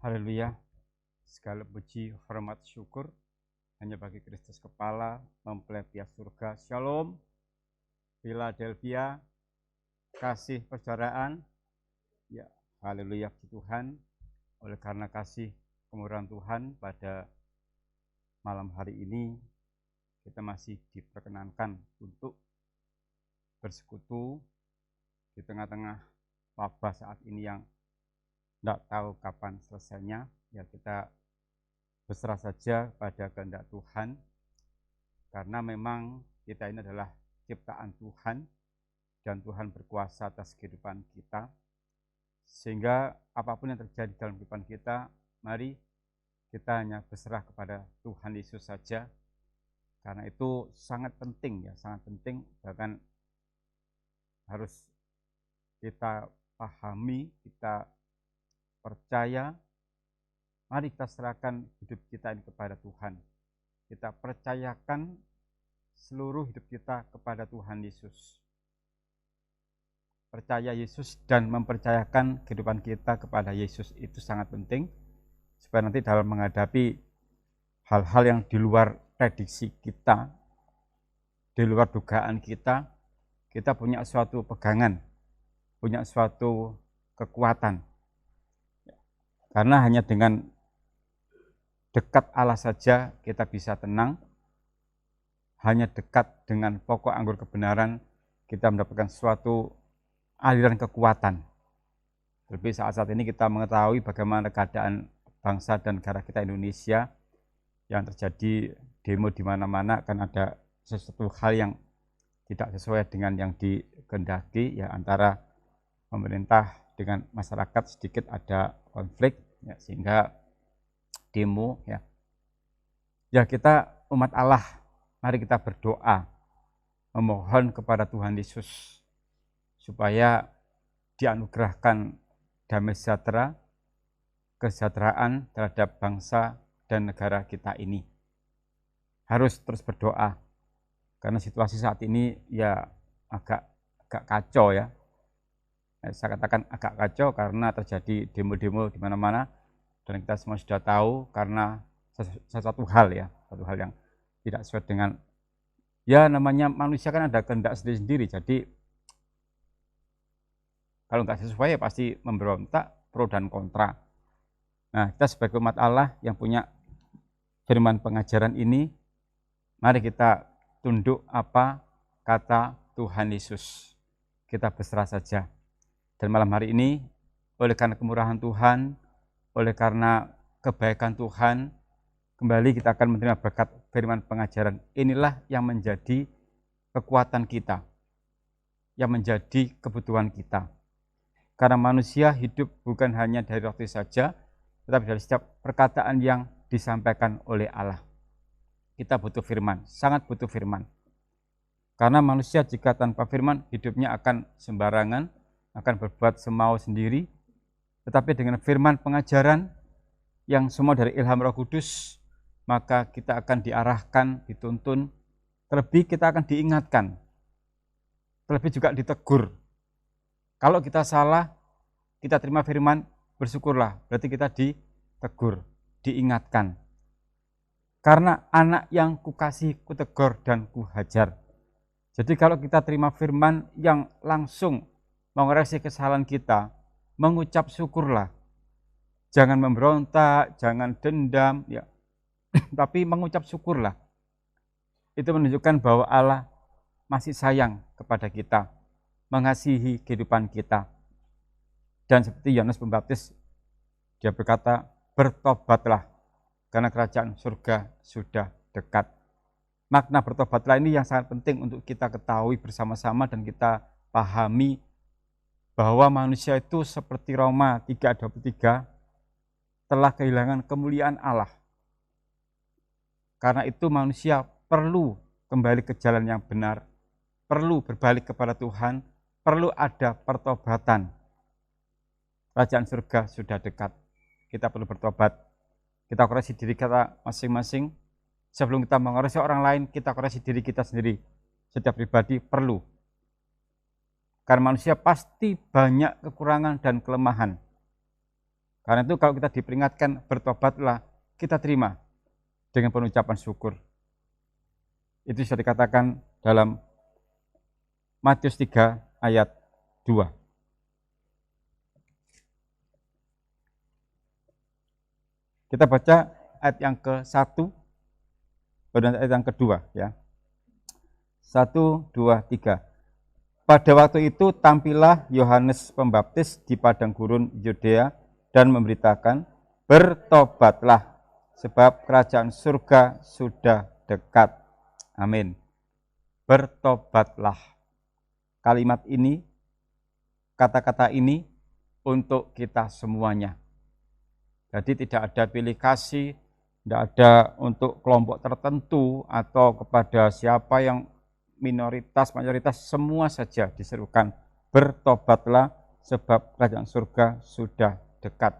Haleluya, segala puji, hormat, syukur hanya bagi Kristus kepala, mempelai pihak surga. Shalom, Philadelphia, kasih persaudaraan. Ya, haleluya puji Tuhan. Oleh karena kasih kemurahan Tuhan pada malam hari ini, kita masih diperkenankan untuk bersekutu di tengah-tengah wabah saat ini yang tidak tahu kapan selesainya. Ya, kita berserah saja pada kehendak Tuhan, karena memang kita ini adalah ciptaan Tuhan dan Tuhan berkuasa atas kehidupan kita, sehingga apapun yang terjadi dalam kehidupan kita, mari kita hanya berserah kepada Tuhan Yesus saja. Karena itu sangat penting, ya, sangat penting, bahkan harus kita pahami, kita percaya. Mari kita serahkan hidup kita ini kepada Tuhan. Kita percayakan seluruh hidup kita kepada Tuhan Yesus. Percaya Yesus dan mempercayakan kehidupan kita kepada Yesus itu sangat penting, supaya nanti dalam menghadapi hal-hal yang di luar prediksi kita, di luar dugaan kita punya suatu pegangan, punya suatu kekuatan. Karena hanya dengan dekat Allah saja kita bisa tenang. Hanya dekat dengan pokok anggur kebenaran kita mendapatkan suatu aliran kekuatan. Terlebih saat-saat ini kita mengetahui bagaimana keadaan bangsa dan negara kita Indonesia, yang terjadi demo di mana-mana, akan ada sesuatu hal yang tidak sesuai dengan yang dikehendaki, ya, antara pemerintah dengan masyarakat, sedikit ada konflik, ya, sehingga demo, ya. Ya, kita umat Allah, mari kita berdoa memohon kepada Tuhan Yesus supaya dianugerahkan damai sejahtera, kesejahteraan terhadap bangsa dan negara kita ini. Harus terus berdoa, karena situasi saat ini ya agak kacau, ya. Saya katakan agak kacau karena terjadi demo-demo di mana-mana, dan kita semua sudah tahu karena satu hal, ya, satu hal yang tidak sesuai dengan, ya, namanya manusia kan ada kehendak sendiri-sendiri. Jadi kalau nggak sesuai ya pasti memberontak, pro dan kontra. Nah, kita sebagai umat Allah yang punya firman pengajaran ini, mari kita tunduk apa kata Tuhan Yesus. Kita berserah saja. Dan malam hari ini, oleh karena kemurahan Tuhan, oleh karena kebaikan Tuhan, kembali kita akan menerima berkat firman pengajaran. Inilah yang menjadi kekuatan kita, yang menjadi kebutuhan kita. Karena manusia hidup bukan hanya dari roti saja, tetapi dari setiap perkataan yang disampaikan oleh Allah. Kita butuh firman, sangat butuh firman. Karena manusia jika tanpa firman, hidupnya akan sembarangan, akan berbuat semau sendiri. Tetapi dengan firman pengajaran yang semua dari ilham Roh Kudus, maka kita akan diarahkan, dituntun, terlebih kita akan diingatkan, terlebih juga ditegur. Kalau kita salah, kita terima firman, bersyukurlah, berarti kita ditegur, diingatkan. Karena anak yang kukasih, kutegur dan kuhajar. Jadi kalau kita terima firman yang langsung mengoreksi kesalahan kita, mengucap syukurlah. Jangan memberontak, jangan dendam, ya. Tapi mengucap syukurlah. Itu menunjukkan bahwa Allah masih sayang kepada kita, mengasihi kehidupan kita. Dan seperti Yohanes Pembaptis, dia berkata, bertobatlah, karena kerajaan surga sudah dekat. Makna bertobatlah ini yang sangat penting untuk kita ketahui bersama-sama dan kita pahami, bahwa manusia itu seperti Roma 3:23 telah kehilangan kemuliaan Allah. Karena itu manusia perlu kembali ke jalan yang benar, perlu berbalik kepada Tuhan, perlu ada pertobatan. Kerajaan surga sudah dekat. Kita perlu bertobat. Kita koreksi diri kita masing-masing. Sebelum kita mengoreksi orang lain, kita koreksi diri kita sendiri. Setiap pribadi perlu. Karena manusia pasti banyak kekurangan dan kelemahan. Karena itu kalau kita diperingatkan bertobatlah, kita terima dengan pengucapan syukur. Itu sudah dikatakan dalam Matius 3 ayat 2. Kita baca ayat yang ke-1 dan ayat yang kedua ya. 1, 2, 3. Pada waktu itu tampillah Yohanes Pembaptis di padang gurun Yudea dan memberitakan, bertobatlah sebab kerajaan surga sudah dekat. Amin. Bertobatlah. Kalimat ini, kata-kata ini untuk kita semuanya. Jadi tidak ada pilih kasih, tidak ada untuk kelompok tertentu atau kepada siapa yang minoritas, mayoritas, semua saja diserukan. Bertobatlah sebab kerajaan surga sudah dekat.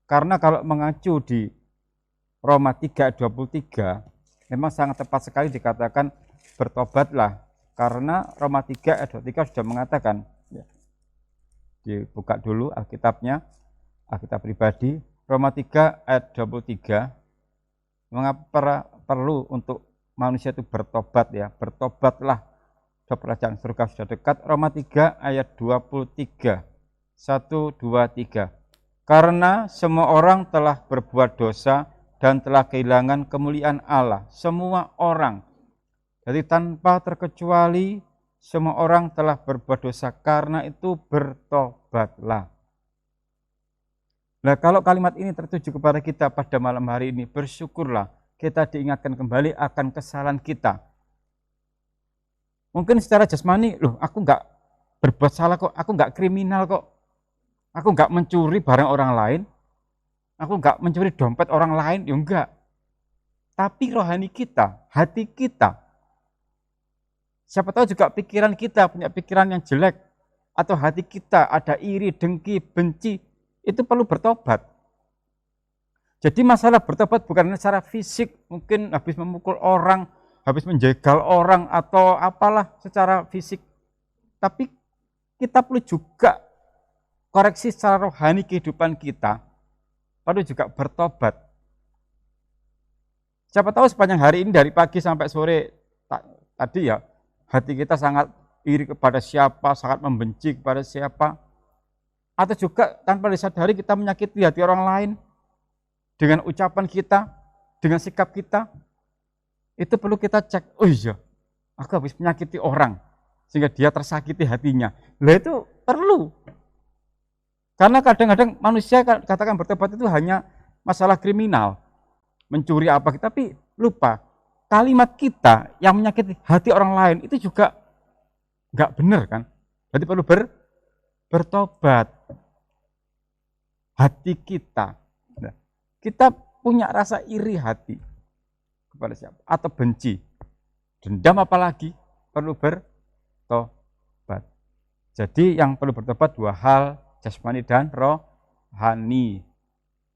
Karena kalau mengacu di Roma 3:23, memang sangat tepat sekali dikatakan bertobatlah. Karena Roma 3:23 sudah mengatakan, ya, dibuka dulu Alkitabnya, Alkitab pribadi, Roma 3:23, mengapa perlu untuk manusia itu bertobat ya, bertobatlah, kerajaan surga sudah dekat. Roma 3:23, 1, 2, 3. Karena semua orang telah berbuat dosa dan telah kehilangan kemuliaan Allah. Semua orang. Jadi tanpa terkecuali semua orang telah berbuat dosa. Karena itu bertobatlah. Nah, kalau kalimat ini tertuju kepada kita pada malam hari ini, bersyukurlah kita diingatkan kembali akan kesalahan kita. Mungkin secara jasmani, loh aku enggak berbuat salah kok, aku enggak kriminal kok. Aku enggak mencuri barang orang lain. Aku enggak mencuri dompet orang lain, ya enggak. Tapi rohani kita, hati kita, siapa tahu juga pikiran kita punya pikiran yang jelek, atau hati kita ada iri, dengki, benci, itu perlu bertobat. Jadi masalah bertobat bukan secara fisik, mungkin habis memukul orang, habis menjegal orang, atau apalah secara fisik. Tapi kita perlu juga koreksi secara rohani kehidupan kita, perlu juga bertobat. Siapa tahu sepanjang hari ini dari pagi sampai sore tadi ya, hati kita sangat iri kepada siapa, sangat membenci kepada siapa. Atau juga tanpa disadari kita menyakiti hati orang lain dengan ucapan kita, dengan sikap kita. Itu perlu kita cek, oh iya, aku habis menyakiti orang sehingga dia tersakiti hatinya. Lah itu perlu. Karena kadang-kadang manusia katakan bertobat itu hanya masalah kriminal, mencuri apa, tapi lupa kalimat kita yang menyakiti hati orang lain itu juga nggak benar kan? Berarti perlu bertobat. Hati kita, nah, kita punya rasa iri hati kepada siapa atau benci, dendam apalagi perlu bertobat. Jadi yang perlu bertobat dua hal, jasmani dan rohani.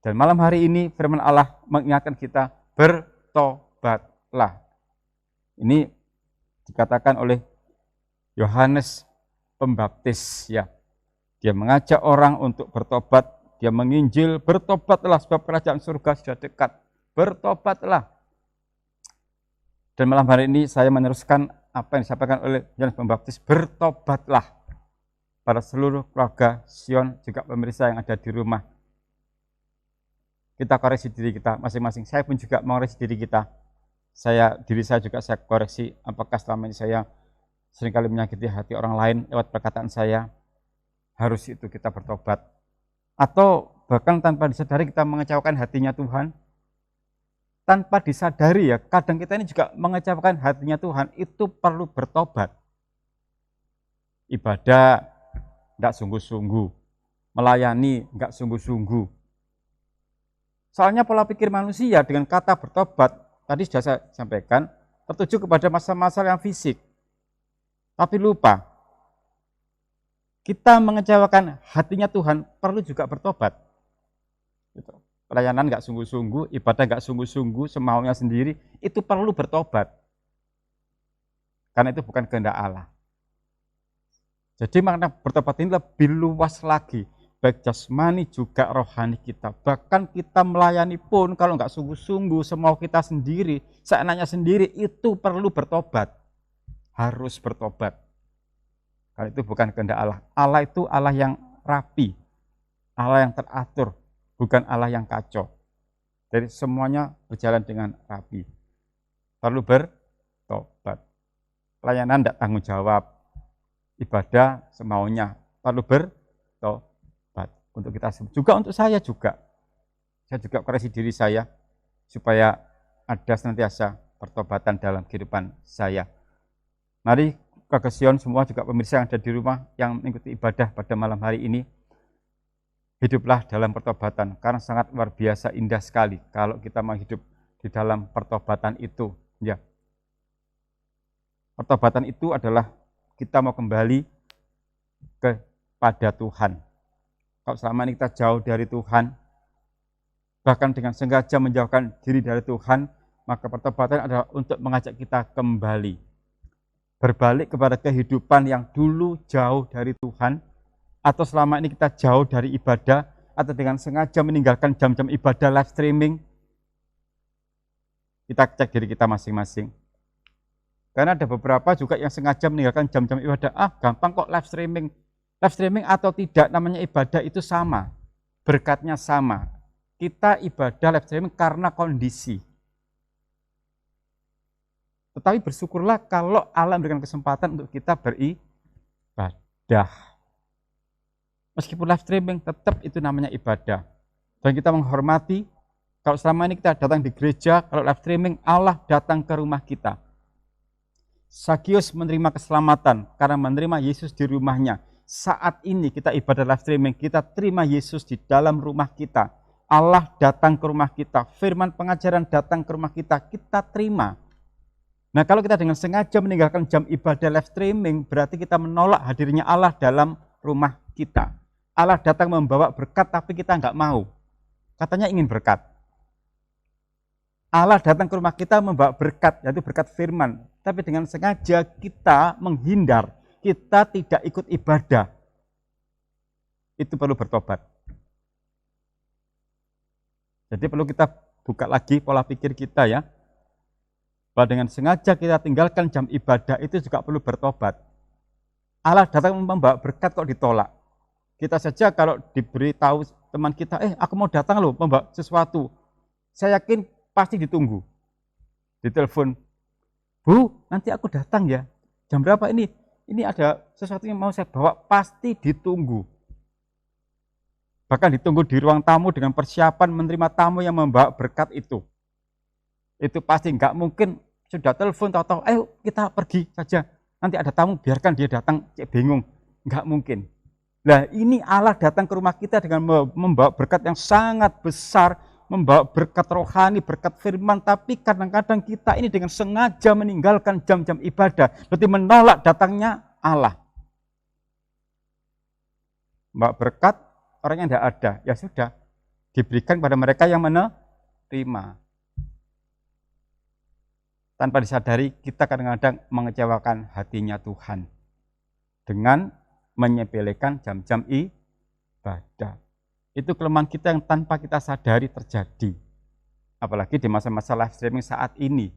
Dan malam hari ini firman Allah mengingatkan kita bertobatlah. Ini dikatakan oleh Yohanes Pembaptis ya. Dia mengajak orang untuk bertobat, dia menginjil, bertobatlah sebab kerajaan surga sudah dekat. Bertobatlah. Dan malam hari ini saya meneruskan apa yang disampaikan oleh Yohanes Pembaptis, bertobatlah. Pada seluruh keluarga Sion, juga pemirsa yang ada di rumah. Kita koreksi diri kita masing-masing. Saya pun juga mengoreksi diri kita. Diri saya juga saya koreksi, apakah selama ini saya seringkali menyakiti hati orang lain lewat perkataan saya. Harus itu kita bertobat. Atau bahkan tanpa disadari kita mengecewakan hatinya Tuhan. Tanpa disadari ya, kadang kita ini juga mengecewakan hatinya Tuhan, itu perlu bertobat. Ibadah enggak sungguh-sungguh, melayani enggak sungguh-sungguh. Soalnya pola pikir manusia dengan kata bertobat, tadi sudah saya sampaikan, tertuju kepada masalah-masalah yang fisik. Tapi lupa, kita mengecewakan hatinya Tuhan, perlu juga bertobat. Gitu. Pelayanan enggak sungguh-sungguh, ibadah enggak sungguh-sungguh, semaunya sendiri, itu perlu bertobat. Karena itu bukan kehendak Allah. Jadi makna bertobat ini lebih luas lagi. baik jasmani juga rohani kita. Bahkan kita melayani pun kalau nggak sungguh-sungguh, semau kita sendiri, seenaknya sendiri, itu perlu bertobat. Harus bertobat. Kalau itu bukan kehendak Allah. Allah itu Allah yang rapi, Allah yang teratur, bukan Allah yang kacau. Jadi semuanya berjalan dengan rapi. Perlu bertobat. Pelayanan tidak tanggung jawab. Ibadah semaunya. Perlu bertobat. Untuk kita juga, untuk saya juga. Saya juga koreksi diri saya supaya ada senantiasa pertobatan dalam kehidupan saya. Mari Kesion semua juga pemirsa yang ada di rumah yang mengikuti ibadah pada malam hari ini, hiduplah dalam pertobatan karena sangat luar biasa indah sekali kalau kita mau hidup di dalam pertobatan itu. Ya. Pertobatan itu adalah kita mau kembali kepada Tuhan. Kalau selama ini kita jauh dari Tuhan, bahkan dengan sengaja menjauhkan diri dari Tuhan, maka pertobatan adalah untuk mengajak kita kembali. Berbalik kepada kehidupan yang dulu jauh dari Tuhan, atau selama ini kita jauh dari ibadah, atau dengan sengaja meninggalkan jam-jam ibadah live streaming. Kita cek diri kita masing-masing. Karena ada beberapa juga yang sengaja meninggalkan jam-jam ibadah. Gampang kok live streaming. Live streaming atau tidak, namanya ibadah itu sama. Berkatnya sama. Kita ibadah live streaming karena kondisi. Tetapi bersyukurlah kalau Allah memberikan kesempatan untuk kita beribadah. Meskipun live streaming, tetap itu namanya ibadah. Dan kita menghormati, kalau selama ini kita datang di gereja, kalau live streaming, Allah datang ke rumah kita. Zakius menerima keselamatan karena menerima Yesus di rumahnya. Saat ini kita ibadah live streaming, kita terima Yesus di dalam rumah kita. Allah datang ke rumah kita, firman pengajaran datang ke rumah kita terima. Nah, kalau kita dengan sengaja meninggalkan jam ibadah live streaming, berarti kita menolak hadirnya Allah dalam rumah kita. Allah datang membawa berkat, tapi kita nggak mau. Katanya ingin berkat. Allah datang ke rumah kita membawa berkat, yaitu berkat firman. Tapi dengan sengaja kita menghindar, kita tidak ikut ibadah. Itu perlu bertobat. Jadi perlu kita buka lagi pola pikir kita ya. Bahwa dengan sengaja kita tinggalkan jam ibadah itu juga perlu bertobat. Allah datang membawa berkat kok ditolak. Kita saja kalau diberitahu teman kita, aku mau datang loh membawa sesuatu. Saya yakin pasti ditunggu. Ditelepon, Bu, nanti aku datang ya. Jam berapa ini? Ini ada sesuatu yang mau saya bawa, pasti ditunggu. Bahkan ditunggu di ruang tamu dengan persiapan menerima tamu yang membawa berkat itu. Itu pasti nggak mungkin sudah telepon tahu-tahu, ayo kita pergi saja. Nanti ada tamu, biarkan dia datang, bingung. Nggak mungkin. Nah ini Allah datang ke rumah kita dengan membawa berkat yang sangat besar, membawa berkat rohani, berkat firman, tapi kadang-kadang kita ini dengan sengaja meninggalkan jam-jam ibadah, berarti menolak datangnya Allah. Membawa berkat, orang yang tidak ada, ya sudah, diberikan pada mereka yang menerima. Tanpa disadari, kita kadang-kadang mengecewakan hatinya Tuhan dengan menyepelekan jam-jam ibadah. Itu kelemahan kita yang tanpa kita sadari terjadi. Apalagi di masa-masa live streaming saat ini.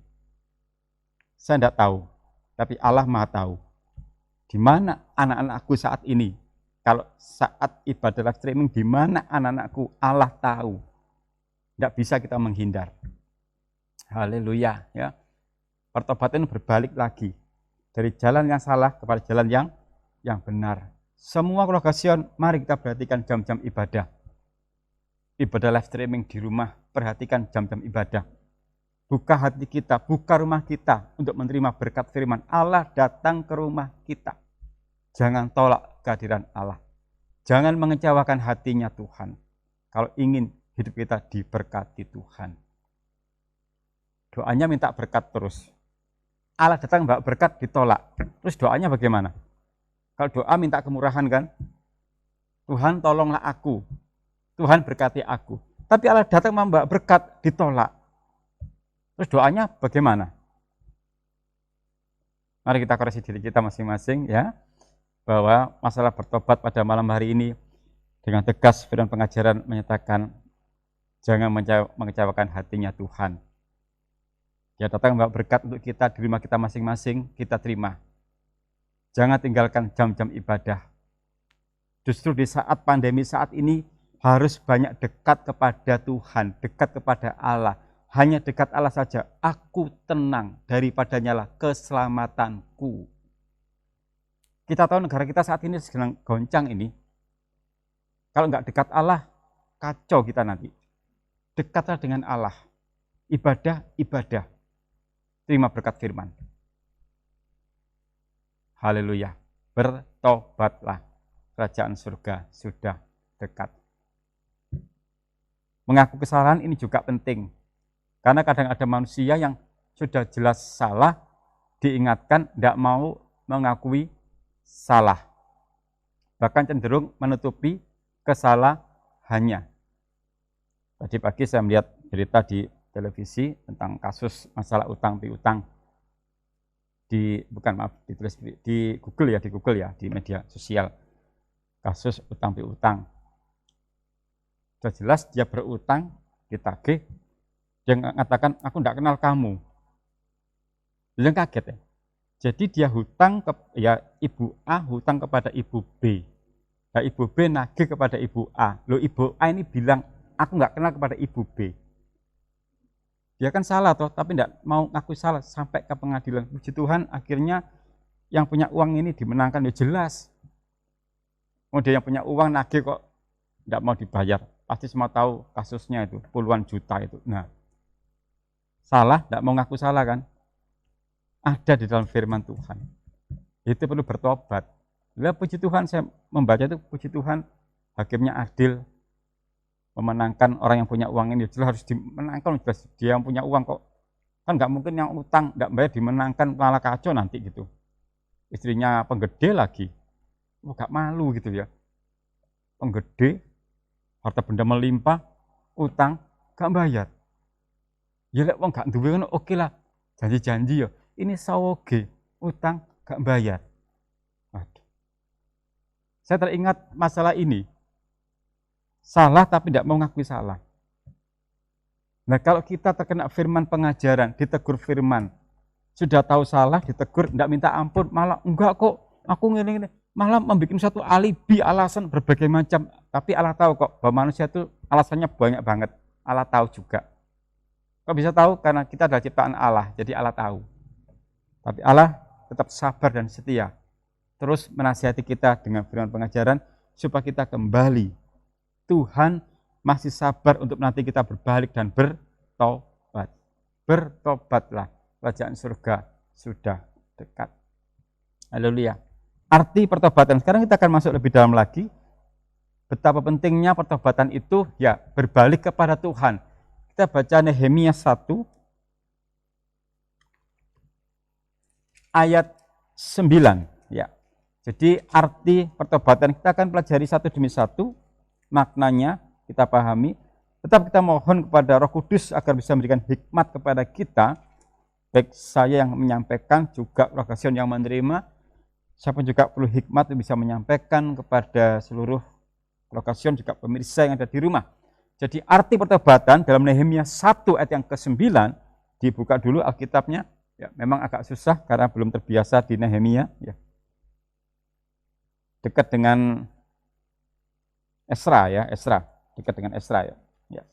Saya tidak tahu, tapi Allah Maha tahu. Di mana anak-anakku saat ini? Kalau saat ibadah live streaming, di mana anak-anakku? Allah tahu. Tidak bisa kita menghindar. Haleluya, ya. Pertobatan berbalik lagi dari jalan yang salah kepada jalan yang benar. Semua keluarga Sion, mari kita perhatikan jam-jam ibadah. Ibadah live streaming di rumah, perhatikan jam-jam ibadah. Buka hati kita, buka rumah kita untuk menerima berkat firman. Allah datang ke rumah kita. Jangan tolak kehadiran Allah. Jangan mengecewakan hatinya Tuhan. Kalau ingin hidup kita diberkati Tuhan. Doanya minta berkat terus. Allah datang bawa berkat ditolak. Terus doanya bagaimana? Kalau doa minta kemurahan kan? Tuhan tolonglah aku. Tuhan berkati aku. Tapi Allah datang membawa berkat ditolak. Terus doanya bagaimana? Mari kita koreksi diri kita masing-masing ya. Bahwa masalah bertobat pada malam hari ini Dengan tegas firman pengajaran menyatakan jangan mengecewakan hatinya Tuhan. Dia datang membawa berkat untuk kita di rumah kita masing-masing, kita terima. Jangan tinggalkan jam-jam ibadah. Justru di saat pandemi saat ini harus banyak dekat kepada Tuhan, dekat kepada Allah. Hanya dekat Allah saja, aku tenang, daripadanya lah keselamatanku. Kita tahu negara kita saat ini sedang goncang ini. Kalau nggak dekat Allah, kacau kita nanti. Dekatlah dengan Allah. Ibadah. Terima berkat firman. Haleluya. Bertobatlah. Kerajaan surga sudah dekat. Mengaku kesalahan ini juga penting. Karena kadang ada manusia yang sudah jelas salah, diingatkan, tidak mau mengakui salah. Bahkan cenderung menutupi kesalahannya. Tadi pagi saya melihat berita di televisi tentang kasus masalah utang piutang di Google ya, di media sosial. Kasus utang piutang. Sudah jelas dia berutang, ditagih, dia mengatakan aku tidak kenal kamu. Dia kaget ya. Jadi dia hutang ibu A hutang kepada ibu B. Nah, ibu B nagih kepada ibu A. Loh, ibu A ini bilang, aku nggak kenal kepada ibu B. Dia kan salah toh, tapi tidak mau ngaku salah sampai ke pengadilan. Puji Tuhan, akhirnya yang punya uang ini dimenangkan, ya jelas. Dia yang punya uang nagih kok tidak mau dibayar. Pasti semua tahu kasusnya itu, puluhan juta itu. Nah, salah, tidak mau ngaku salah kan? Ada di dalam firman Tuhan. Itu perlu bertobat. Lah puji Tuhan saya membaca itu, puji Tuhan hakimnya adil, memenangkan orang yang punya uang ini. Jelas harus dimenangkan, jelas dia yang punya uang kok. Kan nggak mungkin yang utang nggak bayar dimenangkan malah kacau nanti gitu. Istrinya penggede lagi, nggak malu gitu ya. Penggede, harta benda melimpah, utang nggak bayar. Ya lek wong nggak duwe kan oke lah, janji-janji ya. Ini sawoge, utang nggak bayar. Aduh. Saya teringat masalah ini. Salah tapi tidak mau ngakui salah. Nah kalau kita terkena firman pengajaran, ditegur firman, sudah tahu salah, ditegur, tidak minta ampun, malah enggak kok, aku ngene-ngene, malah membuat satu alibi, alasan berbagai macam. Tapi Allah tahu kok, bahwa manusia itu alasannya banyak banget. Allah tahu juga. Kok bisa tahu? Karena kita adalah ciptaan Allah, jadi Allah tahu. Tapi Allah tetap sabar dan setia. Terus menasihati kita dengan firman pengajaran supaya kita kembali. Tuhan masih sabar untuk nanti kita berbalik dan bertobat. Bertobatlah, kerajaan surga sudah dekat. Haleluya. Arti pertobatan, sekarang kita akan masuk lebih dalam lagi. Betapa pentingnya pertobatan itu ya berbalik kepada Tuhan. Kita baca Nehemia 1 ayat 9 ya. Jadi arti pertobatan kita akan pelajari satu demi satu, maknanya kita pahami. Tetap kita mohon kepada Roh Kudus agar bisa memberikan hikmat kepada kita, baik saya yang menyampaikan juga Roh Kudus yang menerima. Siapa juga perlu hikmat untuk bisa menyampaikan kepada seluruh lokasi juga pemirsa yang ada di rumah. Jadi arti pertobatan dalam Nehemia 1 ayat yang ke-9, dibuka dulu Alkitabnya. Ya, memang agak susah karena belum terbiasa di Nehemia. Ya. Dekat dengan Esra ya, dekat dengan Esra ya. Ya.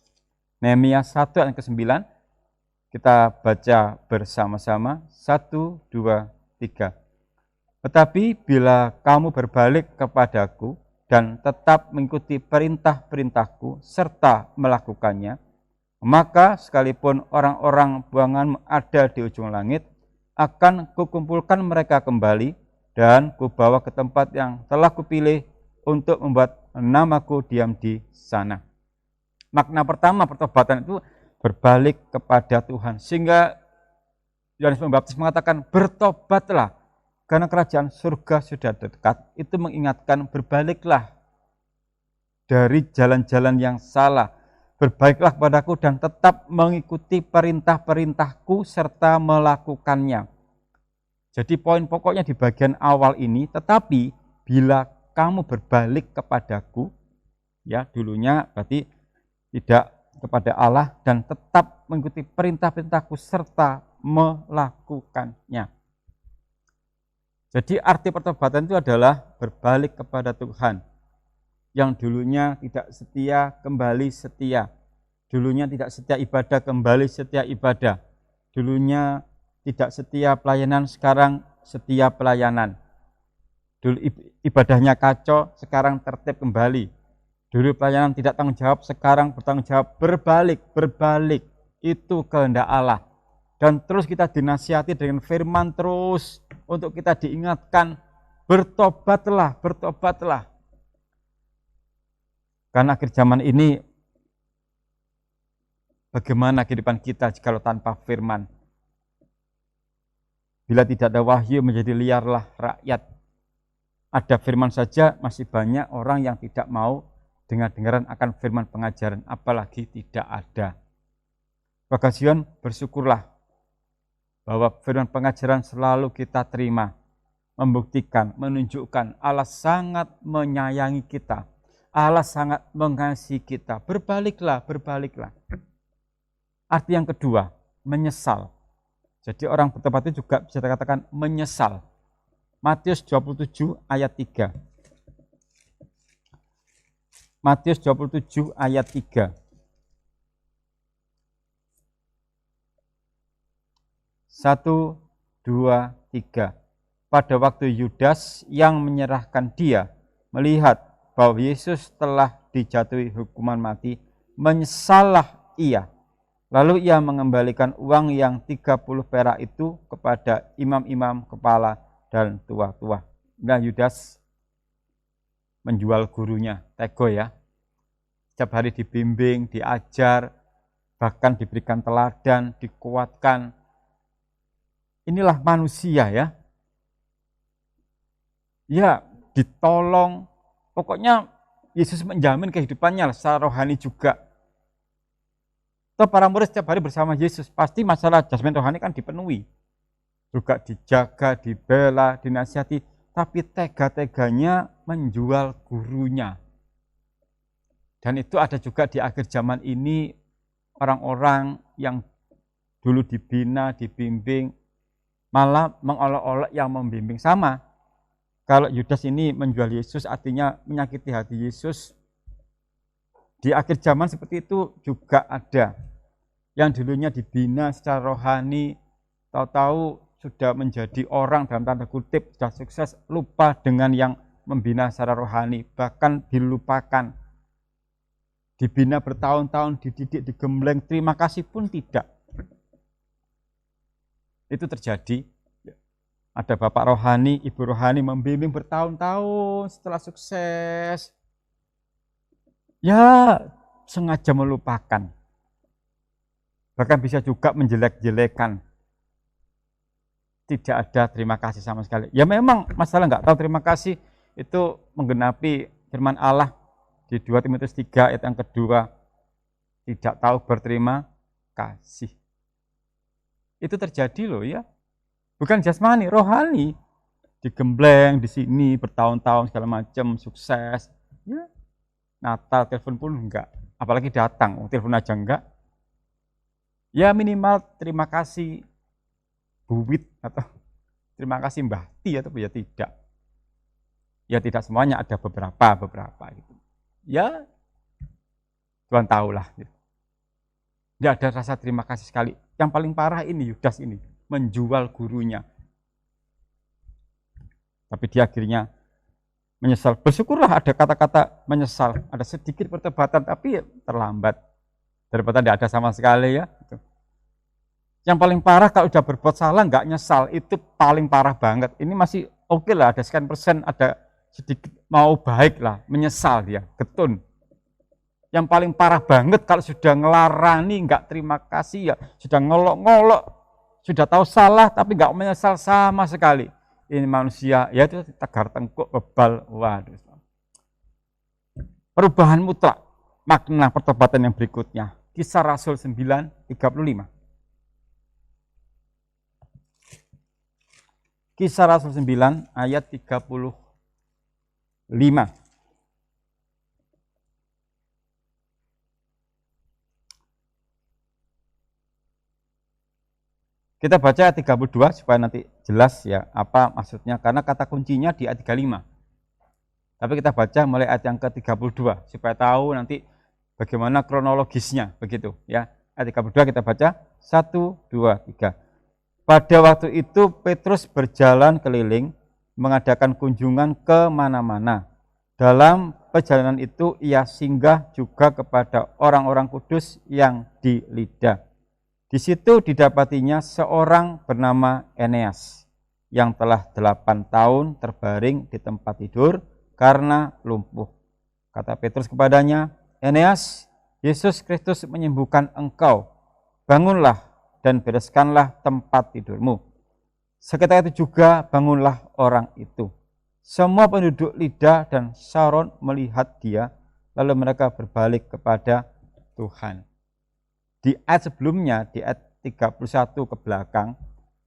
Nehemia 1 ayat yang ke-9, kita baca bersama-sama, 1, 2, 3. Tetapi bila kamu berbalik kepadaku dan tetap mengikuti perintah-perintahku serta melakukannya, maka sekalipun orang-orang buanganmu ada di ujung langit, akan kukumpulkan mereka kembali dan kubawa ke tempat yang telah kupilih untuk membuat namaku diam di sana. Makna pertama pertobatan itu berbalik kepada Tuhan. Sehingga Yohanes Pembaptis mengatakan bertobatlah karena kerajaan surga sudah dekat. Itu mengingatkan berbaliklah dari jalan-jalan yang salah. Berbaiklah kepadaku dan tetap mengikuti perintah-perintahku serta melakukannya. Jadi poin pokoknya di bagian awal ini, tetapi bila kamu berbalik kepadaku Ya, dulunya berarti tidak kepada Allah dan tetap mengikuti perintah-perintahku serta melakukannya. Jadi arti pertobatan itu adalah berbalik kepada Tuhan. Yang dulunya tidak setia, kembali setia. Dulunya tidak setia ibadah, kembali setia ibadah. Dulunya tidak setia pelayanan, sekarang setia pelayanan. Dulu ibadahnya kacau, sekarang tertib kembali. Dulu pelayanan tidak tanggung jawab, sekarang bertanggung jawab, berbalik. Itu kehendak Allah. Dan terus kita dinasihati dengan firman terus untuk kita diingatkan, bertobatlah. Karena akhir zaman ini, bagaimana kehidupan kita jikalau tanpa firman? Bila tidak ada wahyu, menjadi liarlah rakyat. Ada firman saja, masih banyak orang yang tidak mau dengar-dengaran akan firman pengajaran, apalagi tidak ada. Bagasian, bersyukurlah bahwa firman pengajaran selalu kita terima, membuktikan, menunjukkan Allah sangat menyayangi kita, Allah sangat mengasihi kita. Berbaliklah. Arti yang kedua, menyesal. Jadi orang bertobat itu juga bisa dikatakan menyesal. Matius 27 ayat 3. Matius 27 ayat 3. 1, 2, 3. Pada waktu Yudas yang menyerahkan dia melihat bahwa Yesus telah dijatuhi hukuman mati, menyesallah ia. Lalu ia mengembalikan uang yang 30 perak itu kepada imam-imam kepala dan tua-tua. Nah, Yudas menjual gurunya, tego ya. Setiap hari dibimbing, diajar, bahkan diberikan teladan, dikuatkan. Inilah manusia ya. Ya, ditolong. Pokoknya Yesus menjamin kehidupannya secara rohani juga. Toh para murid setiap hari bersama Yesus, pasti masalah jasmani rohani kan dipenuhi. Juga dijaga, dibela, dinasihati, tapi tega-teganya menjual gurunya. Dan itu ada juga di akhir zaman ini, orang-orang yang dulu dibina, dibimbing, malah mengolok-olok yang membimbing. Sama, kalau Yudas ini menjual Yesus, artinya menyakiti hati Yesus. Di akhir zaman seperti itu juga ada. Yang dulunya dibina secara rohani, tahu-tahu sudah menjadi orang dalam tanda kutip, sudah sukses, lupa dengan yang membina secara rohani, bahkan dilupakan. Dibina bertahun-tahun, dididik, digembleng, terima kasih pun tidak. Itu terjadi. Ada bapak rohani, ibu rohani membimbing bertahun-tahun setelah sukses. Ya, sengaja melupakan. Bahkan bisa juga menjelek-jelekan. Tidak ada terima kasih sama sekali. Ya memang masalah nggak tahu terima kasih itu menggenapi firman Allah di 2 Timotius 3 ayat yang kedua. Tidak tahu berterima kasih. Itu terjadi loh ya. Bukan jasmani, rohani. Digembleng di sini bertahun-tahun segala macam, sukses. Ya. Natal telepon pun enggak. Apalagi datang, telepon aja enggak. Ya minimal terima kasih buwit atau terima kasih Mbah Ti atau ya tidak. Ya tidak semuanya, ada beberapa gitu. Ya Tuhan tahulah. Gitu. Tidak ada rasa terima kasih sekali. Yang paling parah ini Yudas ini menjual gurunya. Tapi dia akhirnya menyesal. Bersyukurlah ada kata-kata menyesal, ada sedikit pertobatan tapi terlambat. Daripada tidak ada sama sekali ya. Gitu. Yang paling parah kalau udah berbuat salah nggak nyesal, itu paling parah banget. Ini masih oke lah, ada sekian persen, ada sedikit mau baik lah, menyesal dia, getun. Yang paling parah banget kalau sudah ngelarani, nggak terima kasih ya, sudah ngolok-ngolok, sudah tahu salah tapi nggak menyesal sama sekali. Ini manusia, ya itu tegar tengkuk, bebal, waduh. Perubahan mutlak, makna pertobatan yang berikutnya. Kisah Rasul 9:35. Kisah Rasul 9 ayat 35. Kita baca ayat 32 supaya nanti jelas ya apa maksudnya, karena kata kuncinya di ayat 35. Tapi kita baca mulai ayat yang ke-32 supaya tahu nanti bagaimana kronologisnya begitu ya. Ayat 32 kita baca 1, 2, 3. Pada waktu itu Petrus berjalan keliling mengadakan kunjungan ke mana-mana. Dalam perjalanan itu ia singgah juga kepada orang-orang kudus yang di Lida. Di situ didapatinya seorang bernama Eneas yang telah 8 tahun terbaring di tempat tidur karena lumpuh. Kata Petrus kepadanya, Eneas, Yesus Kristus menyembuhkan engkau. Bangunlah dan bereskanlah tempat tidurmu. Seketika itu juga bangunlah orang itu. Semua penduduk Lida dan Saron melihat dia, lalu mereka berbalik kepada Tuhan. Di ayat sebelumnya, di ayat 31 ke belakang,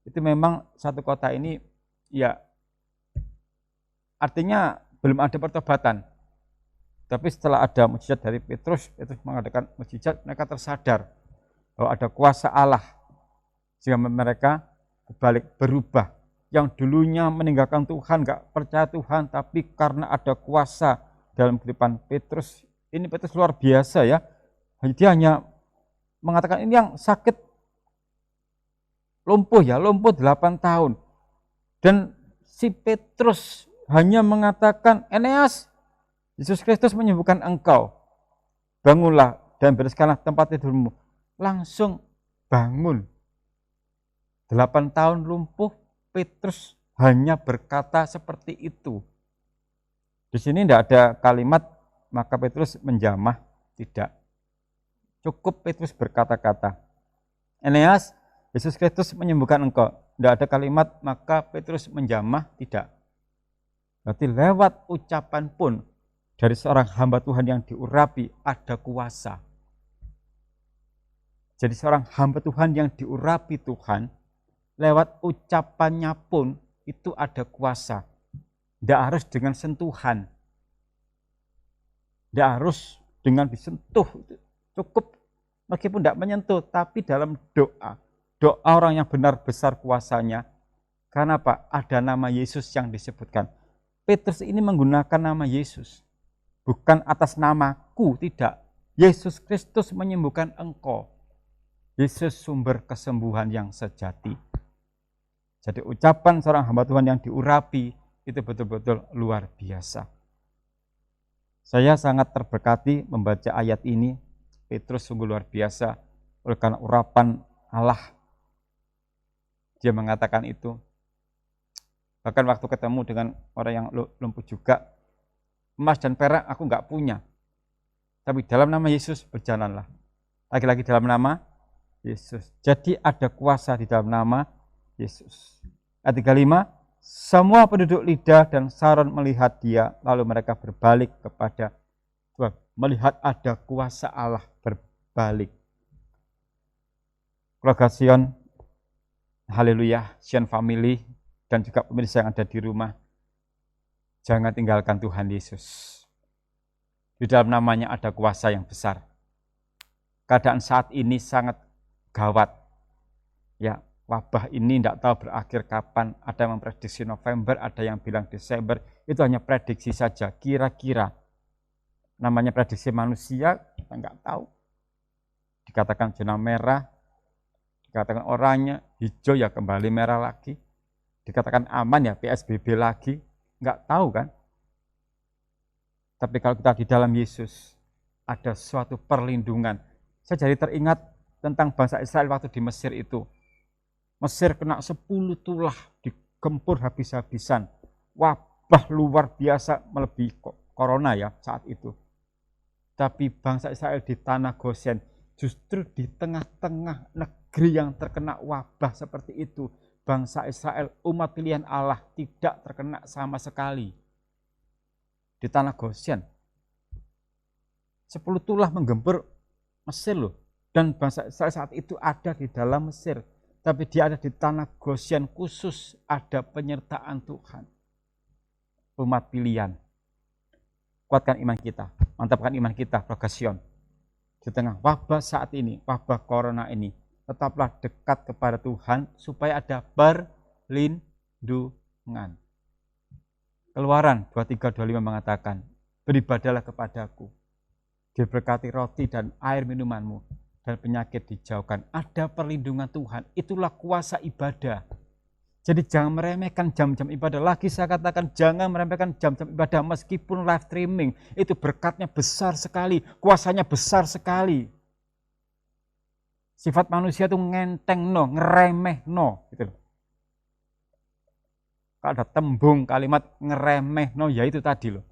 itu memang satu kota ini ya artinya belum ada pertobatan. Tapi setelah ada mukjizat dari Petrus mengadakan mukjizat, mereka tersadar bahwa ada kuasa Allah. Sehingga mereka berbalik, berubah. Yang dulunya meninggalkan Tuhan, gak percaya Tuhan, tapi karena ada kuasa dalam kehidupan Petrus, ini Petrus luar biasa ya. Dia hanya mengatakan ini yang sakit lumpuh 8 tahun. Dan si Petrus hanya mengatakan, Eneas, Yesus Kristus menyembuhkan engkau. Bangunlah dan bereskanlah tempat tidurmu. Langsung bangun. 8 tahun lumpuh, Petrus hanya berkata seperti itu. Di sini tidak ada kalimat, maka Petrus menjamah, tidak. Cukup Petrus berkata-kata, Eneas, Yesus Kristus menyembuhkan engkau. Tidak ada kalimat, maka Petrus menjamah, tidak. Berarti lewat ucapan pun dari seorang hamba Tuhan yang diurapi ada kuasa. Jadi seorang hamba Tuhan yang diurapi Tuhan, lewat ucapannya pun itu ada kuasa. Tidak harus dengan sentuhan. Tidak harus dengan disentuh. Cukup meskipun tidak menyentuh, tapi dalam doa. Doa orang yang benar besar kuasanya. Karena apa? Ada nama Yesus yang disebutkan. Petrus ini menggunakan nama Yesus. Bukan atas namaku, tidak. Yesus Kristus menyembuhkan engkau. Yesus sumber kesembuhan yang sejati. Jadi ucapan seorang hamba Tuhan yang diurapi itu betul-betul luar biasa. Saya sangat terberkati membaca ayat ini. Petrus sungguh luar biasa oleh karena urapan Allah. Dia mengatakan itu. Bahkan waktu ketemu dengan orang yang lumpuh juga, emas dan perak aku enggak punya. Tapi dalam nama Yesus berjalanlah. Lagi-lagi dalam nama Yesus. Jadi ada kuasa di dalam nama Yesus. Ayat 35, semua penduduk Lida dan Saron melihat dia, lalu mereka berbalik kepada Tuhan. Melihat ada kuasa Allah berbalik. Keluarga Sion, haleluya, Sion family, dan juga pemirsa yang ada di rumah, jangan tinggalkan Tuhan Yesus. Di dalam namanya ada kuasa yang besar. Keadaan saat ini sangat gawat. Ya, wabah ini tidak tahu berakhir kapan. Ada yang memprediksi November, ada yang bilang Desember. Itu hanya prediksi saja, kira-kira. Namanya prediksi manusia, kita nggak tahu. Dikatakan zona merah, dikatakan oranye, hijau ya kembali merah lagi. Dikatakan aman ya PSBB lagi, nggak tahu kan. Tapi kalau kita di dalam Yesus, ada suatu perlindungan. Saya jadi teringat tentang bangsa Israel waktu di Mesir itu. Mesir kena 10 tulah, digempur habis-habisan. Wabah luar biasa melebihi corona ya saat itu. Tapi bangsa Israel di tanah Goshen, justru di tengah-tengah negeri yang terkena wabah seperti itu, bangsa Israel, umat pilihan Allah, tidak terkena sama sekali. Di tanah Goshen. 10 tulah menggempur Mesir loh. Dan bangsa Israel saat itu ada di dalam Mesir. Tapi dia ada di tanah Goshen khusus, ada penyertaan Tuhan. Umat pilihan. Kuatkan iman kita, mantapkan iman kita, keluarga Sion. Di tengah wabah saat ini, wabah corona ini, tetaplah dekat kepada Tuhan supaya ada perlindungan. Keluaran 23:25 mengatakan, beribadahlah kepadaku, diberkati roti dan air minumanmu, dan penyakit dijauhkan. Ada perlindungan Tuhan, itulah kuasa ibadah. Jadi jangan meremehkan jam-jam ibadah. Lagi saya katakan jangan meremehkan jam-jam ibadah meskipun live streaming. Itu berkatnya besar sekali, kuasanya besar sekali. Sifat manusia itu ngenteng no, ngeremeh no. Gitu. Kalau ada tembung kalimat ngeremeh no, ya itu tadi loh.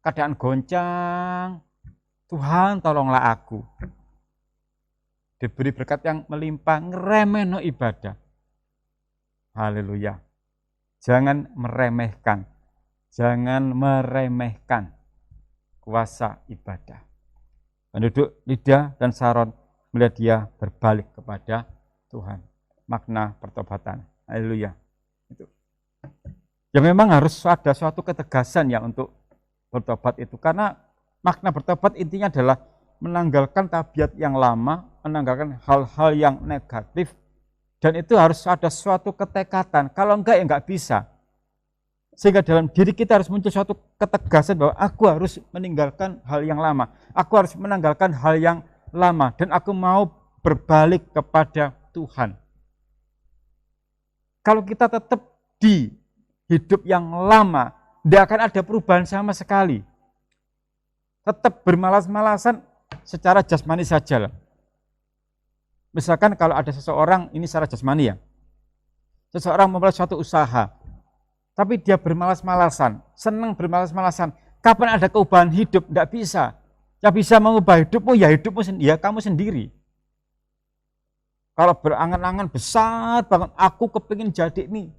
Keadaan goncang, Tuhan tolonglah aku. Diberi berkat yang melimpah, ngeremeh no ibadah. Haleluya. Jangan meremehkan kuasa ibadah. Penduduk Lida dan Saron melihat dia berbalik kepada Tuhan. Makna pertobatan. Haleluya. Itu. Ya memang harus ada suatu ketegasan ya untuk bertobat itu. Karena makna bertobat intinya adalah menanggalkan tabiat yang lama, menanggalkan hal-hal yang negatif. Dan itu harus ada suatu ketekatan. Kalau enggak ya enggak bisa. Sehingga dalam diri kita harus muncul suatu ketegasan bahwa aku harus meninggalkan hal yang lama. Aku harus menanggalkan hal yang lama. Dan aku mau berbalik kepada Tuhan. Kalau kita tetap di hidup yang lama, tidak akan ada perubahan sama sekali. Tetap bermalas-malasan secara jasmani saja. Misalkan kalau ada seseorang, ini secara jasmani ya, seseorang memulai suatu usaha, tapi dia bermalas-malasan, senang bermalas-malasan. Kapan ada perubahan hidup? Tidak bisa. Yang bisa mengubah hidupmu, ya hidupmu ya kamu sendiri. Kalau berangan-angan besar banget, aku kepingin jadi ini,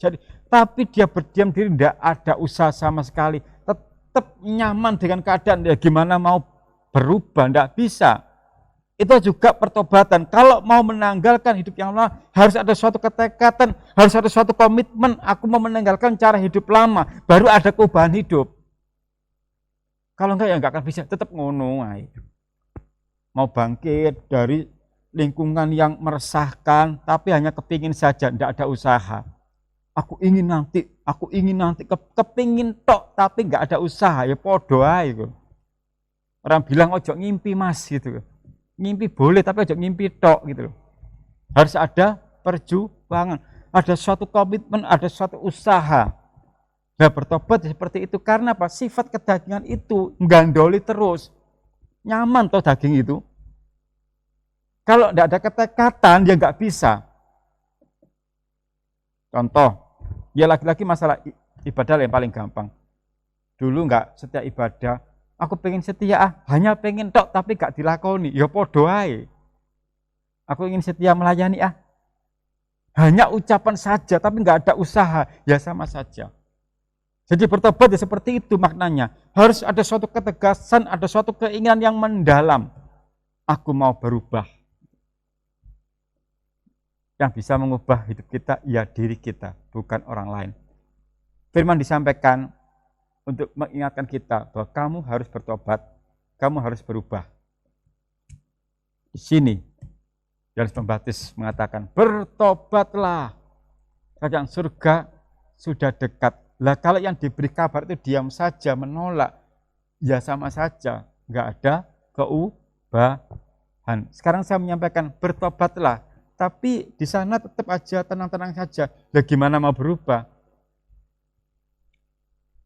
tapi dia berdiam diri, tidak ada usaha sama sekali, tetap nyaman dengan keadaan, ya gimana mau berubah, tidak bisa. Itu juga pertobatan. Kalau mau menanggalkan hidup yang lama, harus ada suatu ketekatan, harus ada suatu komitmen, aku mau menanggalkan cara hidup lama, baru ada perubahan hidup. Kalau enggak ya enggak akan bisa, tetap ngono. Mau bangkit dari lingkungan yang meresahkan, tapi hanya kepingin saja, tidak ada usaha. Aku ingin nanti, kepingin tok, tapi enggak ada usaha, ya podo aja. Orang bilang ojo ngimpi mas, gitu. Ngimpi boleh, tapi ojo ngimpi tok, gitu. Harus ada perjuangan, ada suatu komitmen, ada suatu usaha. Nah bertobat seperti itu, karena apa? Sifat kedagingan itu menggandoli terus. Nyaman toh daging itu. Kalau tidak ada ketekatan, dia nggak bisa. Contoh, ya lagi-lagi masalah ibadah yang paling gampang. Dulu nggak setiap ibadah, aku pengen setia, hanya pengen tok, tapi nggak dilakoni. Ya podo ae. Aku ingin setia melayani, hanya ucapan saja, tapi nggak ada usaha, ya sama saja. Jadi bertobat ya seperti itu maknanya. Harus ada suatu ketegasan, ada suatu keinginan yang mendalam. Aku mau berubah. Yang bisa mengubah hidup kita, ya diri kita, bukan orang lain. Firman disampaikan untuk mengingatkan kita bahwa kamu harus bertobat, kamu harus berubah. Di sini, Yohanes Pembaptis mengatakan, bertobatlah, kerajaan surga sudah dekat. Lah kalau yang diberi kabar itu diam saja, menolak, ya sama saja, nggak ada keubahan. Sekarang saya menyampaikan, bertobatlah. Tapi di sana tetap aja tenang-tenang saja. Lah gimana mau berubah?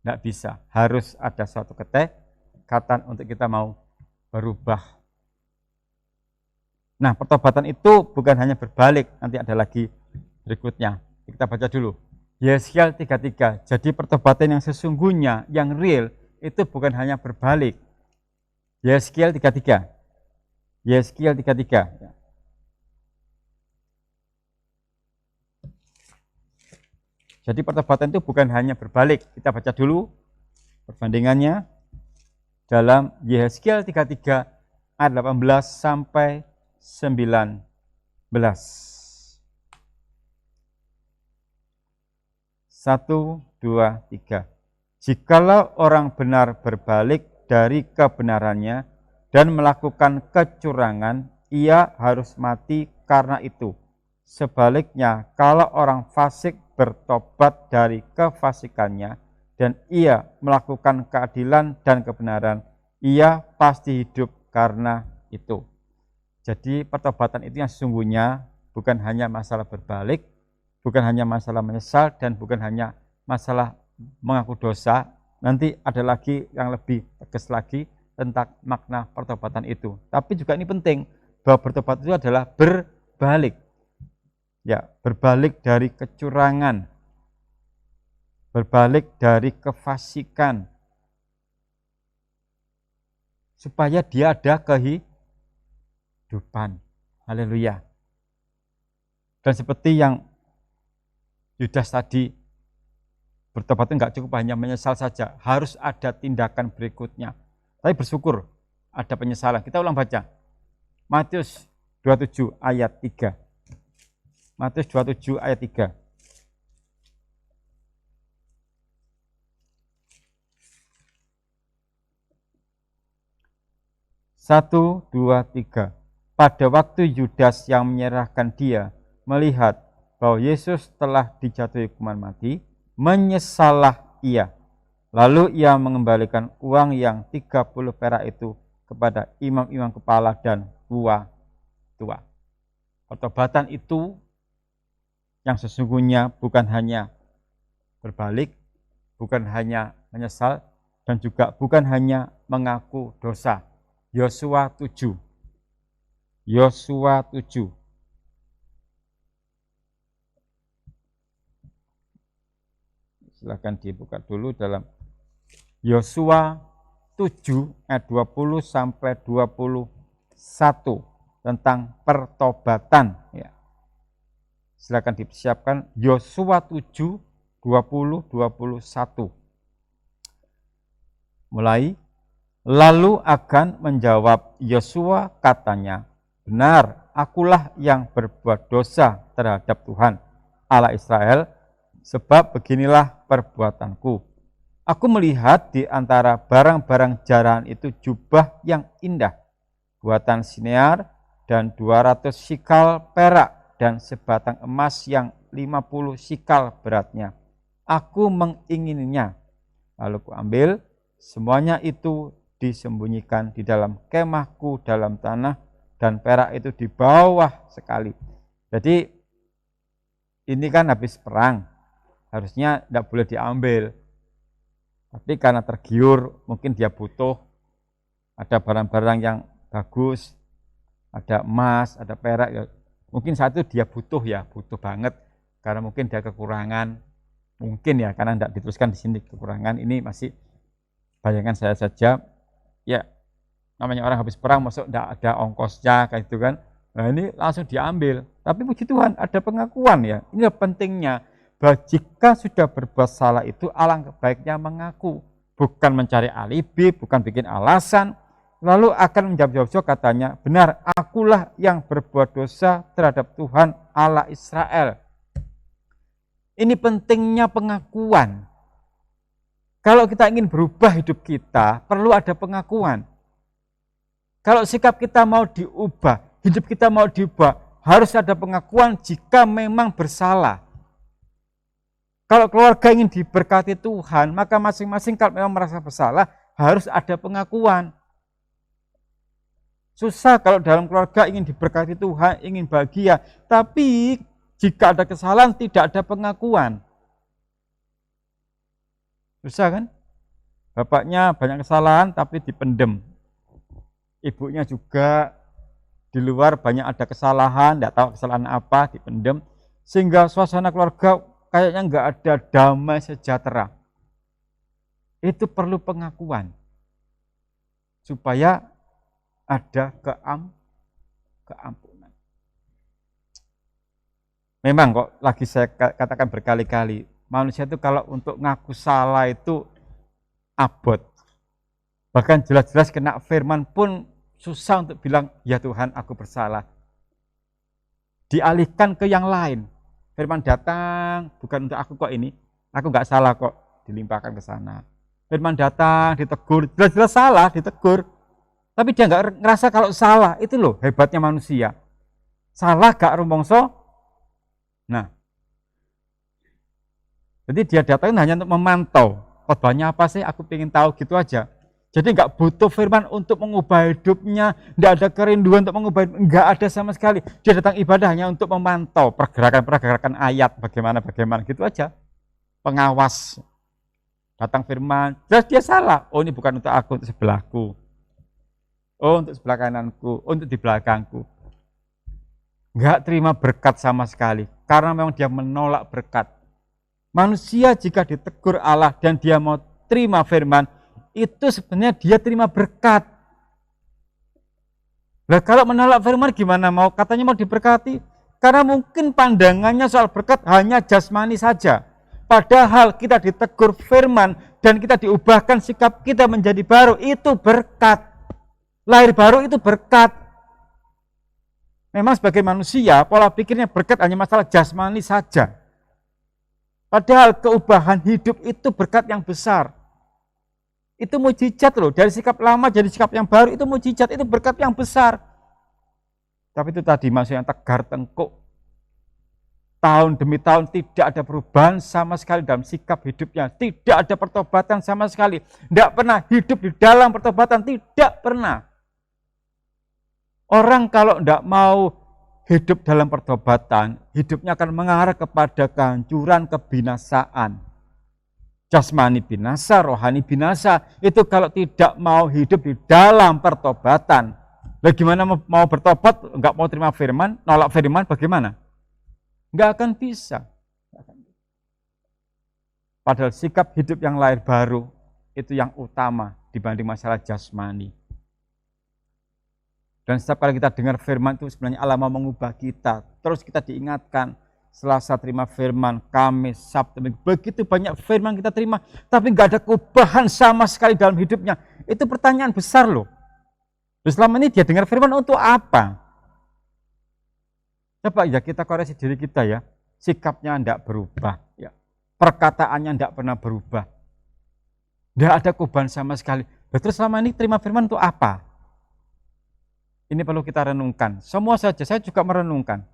Nggak bisa. Harus ada suatu ketekatan untuk kita mau berubah. Nah, pertobatan itu bukan hanya berbalik. Nanti ada lagi berikutnya. Kita baca dulu. Yeskiel 3:3. Jadi pertobatan yang sesungguhnya, yang real, itu bukan hanya berbalik. Yeskiel 3:3. Yeskiel 3:3. Jadi pertobatan itu bukan hanya berbalik. Kita baca dulu perbandingannya dalam Yeskiel 3:3 ayat 18 sampai 19. 1, 2, 3. Jikalau orang benar berbalik dari kebenarannya dan melakukan kecurangan, ia harus mati karena itu. Sebaliknya, kalau orang fasik bertobat dari kefasikannya dan ia melakukan keadilan dan kebenaran, ia pasti hidup karena itu. Jadi pertobatan itu yang sesungguhnya bukan hanya masalah berbalik, bukan hanya masalah menyesal, dan bukan hanya masalah mengaku dosa. Nanti ada lagi yang lebih tegas lagi tentang makna pertobatan itu. Tapi juga ini penting, bahwa bertobat itu adalah berbalik. Ya, berbalik dari kecurangan, berbalik dari kefasikan, supaya dia ada kehidupan. Haleluya. Dan seperti yang Yudas tadi, bertobat itu enggak cukup hanya menyesal saja, harus ada tindakan berikutnya. Tapi bersyukur ada penyesalan. Kita ulang baca. Matius 27 ayat 3. Matius 27 ayat 3. Satu, dua, tiga. Pada waktu Yudas yang menyerahkan dia melihat bahwa Yesus telah dijatuhi hukuman mati, menyesallah ia. Lalu ia mengembalikan uang yang 30 perak itu kepada imam-imam kepala dan tua. Pertobatan itu yang sesungguhnya bukan hanya berbalik, bukan hanya menyesal, dan juga bukan hanya mengaku dosa. Yosua 7. Yosua 7. Silahkan dibuka dulu dalam Yosua 7 ayat 20 sampai 21 tentang pertobatan. Ya. Silakan dipersiapkan Yosua 7, 20, 21. Mulai. Lalu akan menjawab Yosua katanya, benar, akulah yang berbuat dosa terhadap Tuhan Allah Israel, sebab beginilah perbuatanku. Aku melihat di antara barang-barang jarahan itu jubah yang indah, buatan Sinear, dan 200 sikal perak, dan sebatang emas yang 50 sikal beratnya. Aku mengingininya. Lalu kuambil, semuanya itu disembunyikan di dalam kemahku dalam tanah, dan perak itu di bawah sekali. Jadi ini kan habis perang, harusnya tidak boleh diambil. Tapi karena tergiur, mungkin dia butuh, ada barang-barang yang bagus, ada emas, ada perak, ya mungkin saat itu dia butuh banget, karena mungkin dia kekurangan, mungkin ya, karena tidak dituliskan di sini kekurangan, ini masih bayangan saya saja, ya namanya orang habis perang, masuk tidak ada ongkosnya, kayak itu kan, nah ini langsung diambil, tapi puji Tuhan ada pengakuan ya, ini pentingnya, bahwa jika sudah berbuat salah itu alangkah baiknya mengaku, bukan mencari alibi, bukan bikin alasan, lalu akan menjawab katanya, benar, akulah yang berbuat dosa terhadap Tuhan Allah Israel. Ini pentingnya pengakuan. Kalau kita ingin berubah hidup kita, perlu ada pengakuan. Kalau sikap kita mau diubah, hidup kita mau diubah, harus ada pengakuan jika memang bersalah. Kalau keluarga ingin diberkati Tuhan, maka masing-masing kalau memang merasa bersalah, harus ada pengakuan. Susah kalau dalam keluarga ingin diberkati Tuhan, ingin bahagia, tapi jika ada kesalahan tidak ada pengakuan. Susah kan? Bapaknya banyak kesalahan tapi dipendem. Ibunya juga di luar banyak ada kesalahan, tidak tahu kesalahan apa, dipendem. Sehingga suasana keluarga kayaknya nggak ada damai sejahtera. Itu perlu pengakuan. Supaya ada keampunan. Memang kok lagi saya katakan berkali-kali, manusia itu kalau untuk ngaku salah itu abot. Bahkan jelas-jelas kena firman pun susah untuk bilang, ya Tuhan aku bersalah. Dialihkan ke yang lain. Firman datang, bukan untuk aku kok ini, aku nggak salah kok, dilimpahkan ke sana. Firman datang, ditegur, jelas-jelas salah, ditegur. Tapi dia nggak ngerasa kalau salah. Itu loh hebatnya manusia. Salah gak rumongso. Nah, jadi dia datang hanya untuk memantau. Khotbahnya apa sih? Aku ingin tahu gitu aja. Jadi nggak butuh firman untuk mengubah hidupnya, nggak ada kerinduan untuk mengubah hidup, nggak ada sama sekali. Dia datang ibadah hanya untuk memantau pergerakan-pergerakan ayat, bagaimana gitu aja. Pengawas. Datang firman, terus dia salah. Oh ini bukan untuk aku, untuk sebelahku. Oh untuk sebelah kananku, untuk di belakangku. Nggak terima berkat sama sekali, karena memang dia menolak berkat. Manusia jika ditegur Allah dan dia mau terima firman, itu sebenarnya dia terima berkat. Nah kalau menolak firman gimana mau katanya mau diberkati? Karena mungkin pandangannya soal berkat hanya jasmani saja. Padahal kita ditegur firman dan kita diubahkan sikap kita menjadi baru, itu berkat. Lahir baru itu berkat. Memang sebagai manusia pola pikirnya berkat hanya masalah jasmani saja. Padahal keubahan hidup itu berkat yang besar. Itu mujizat loh, dari sikap lama jadi sikap yang baru, itu mujizat, itu berkat yang besar. Tapi itu tadi manusia yang tegar tengkuk. Tahun demi tahun tidak ada perubahan sama sekali dalam sikap hidupnya. Tidak ada pertobatan sama sekali. Tidak pernah hidup di dalam pertobatan, tidak pernah. Orang kalau tidak mau hidup dalam pertobatan, hidupnya akan mengarah kepada kehancuran, kebinasaan. Jasmani binasa, rohani binasa. Itu kalau tidak mau hidup di dalam pertobatan. Lah gimana mau bertobat, enggak mau terima firman, nolak firman, bagaimana? Enggak akan bisa. Padahal sikap hidup yang lahir baru, itu yang utama dibanding masalah jasmani. Dan setiap kali kita dengar firman itu sebenarnya Allah mau mengubah kita. Terus kita diingatkan, Selasa terima firman, Kamis, Sabtu, begitu banyak firman kita terima, tapi nggak ada perubahan sama sekali dalam hidupnya. Itu pertanyaan besar loh. Terus selama ini dia dengar firman untuk apa? Coba ya kita koreksi diri kita ya, sikapnya tidak berubah, ya. Perkataannya tidak pernah berubah. Tidak ada perubahan sama sekali. Terus selama ini terima firman untuk apa? Ini perlu kita renungkan. Semua saja, saya juga merenungkan.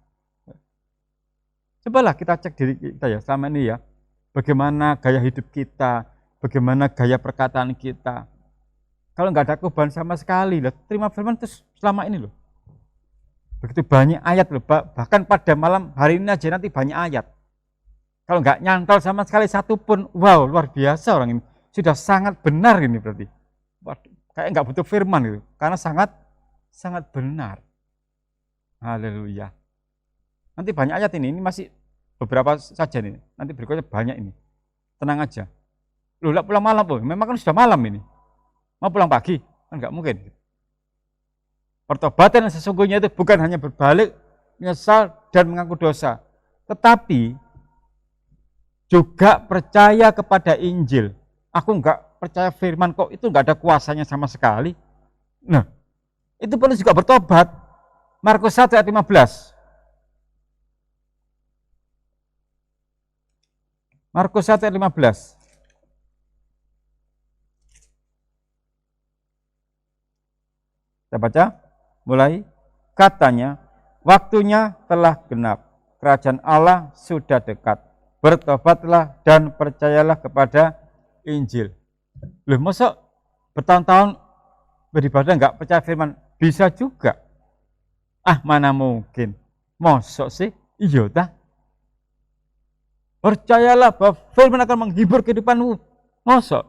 Cobalah kita cek diri kita ya selama ini ya. Bagaimana gaya hidup kita, bagaimana gaya perkataan kita. Kalau nggak ada perubahan sama sekali, loh, terima firman terus selama ini loh. Begitu banyak ayat loh, bahkan pada malam hari ini aja nanti banyak ayat. Kalau nggak nyantol sama sekali satu pun, wow luar biasa orang ini. Sudah sangat benar ini berarti. Waduh, kayak nggak butuh firman gitu, karena sangat benar. Haleluya. Nanti banyak ayat ini masih beberapa saja nih. Nanti berikutnya banyak ini. Tenang aja. Loh, lah pulang malam, oh, memang kan sudah malam ini. Mau pulang pagi? Kan nggak mungkin. Pertobatan yang sesungguhnya itu bukan hanya berbalik, menyesal, dan mengaku dosa. Tetapi juga percaya kepada Injil. Aku nggak percaya firman kok, itu nggak ada kuasanya sama sekali. Nah, itu perlu juga bertobat. Markus 1 ayat 15. Markus 1 ayat 15. Kita baca, mulai. Katanya, waktunya telah genap. Kerajaan Allah sudah dekat. Bertobatlah dan percayalah kepada Injil. Loh, masa bertahun-tahun beribadah nggak percaya firman? Bisa juga. Ah, mana mungkin. Mosok sih? Iya dah. Percayalah bahwa firman akan menghibur kehidupanmu. Mosok.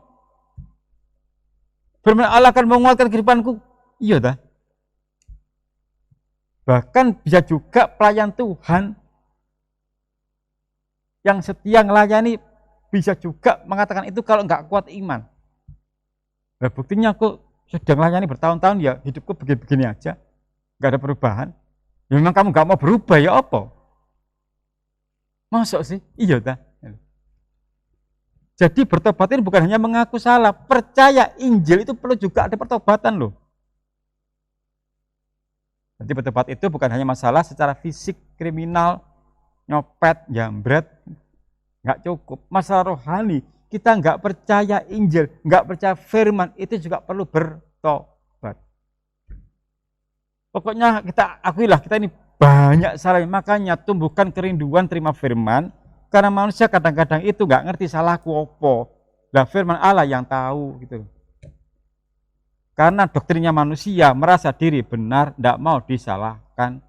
Firman Allah akan menguatkan kehidupanku. Iya dah. Bahkan bisa juga pelayan Tuhan yang setia melayani bisa juga mengatakan itu kalau nggak kuat iman. Nah, buktinya aku sudah melayani bertahun-tahun ya hidupku begini-begini aja. Nggak ada perubahan. Ya memang kamu nggak mau berubah ya apa? Masuk sih? Iya dah. Jadi bertobat ini bukan hanya mengaku salah, percaya Injil itu perlu juga ada pertobatan loh. Jadi bertobat itu bukan hanya masalah secara fisik, kriminal, nyopet, jambret, nggak cukup. Masalah rohani, kita nggak percaya Injil, nggak percaya firman, itu juga perlu bertobat. Pokoknya kita akuilah kita ini banyak salah, makanya tumbuhkan kerinduan terima firman, karena manusia kadang-kadang itu nggak ngerti salahku opo. Lah firman Allah yang tahu gitu. Karena doktrinnya manusia merasa diri benar, tidak mau disalahkan.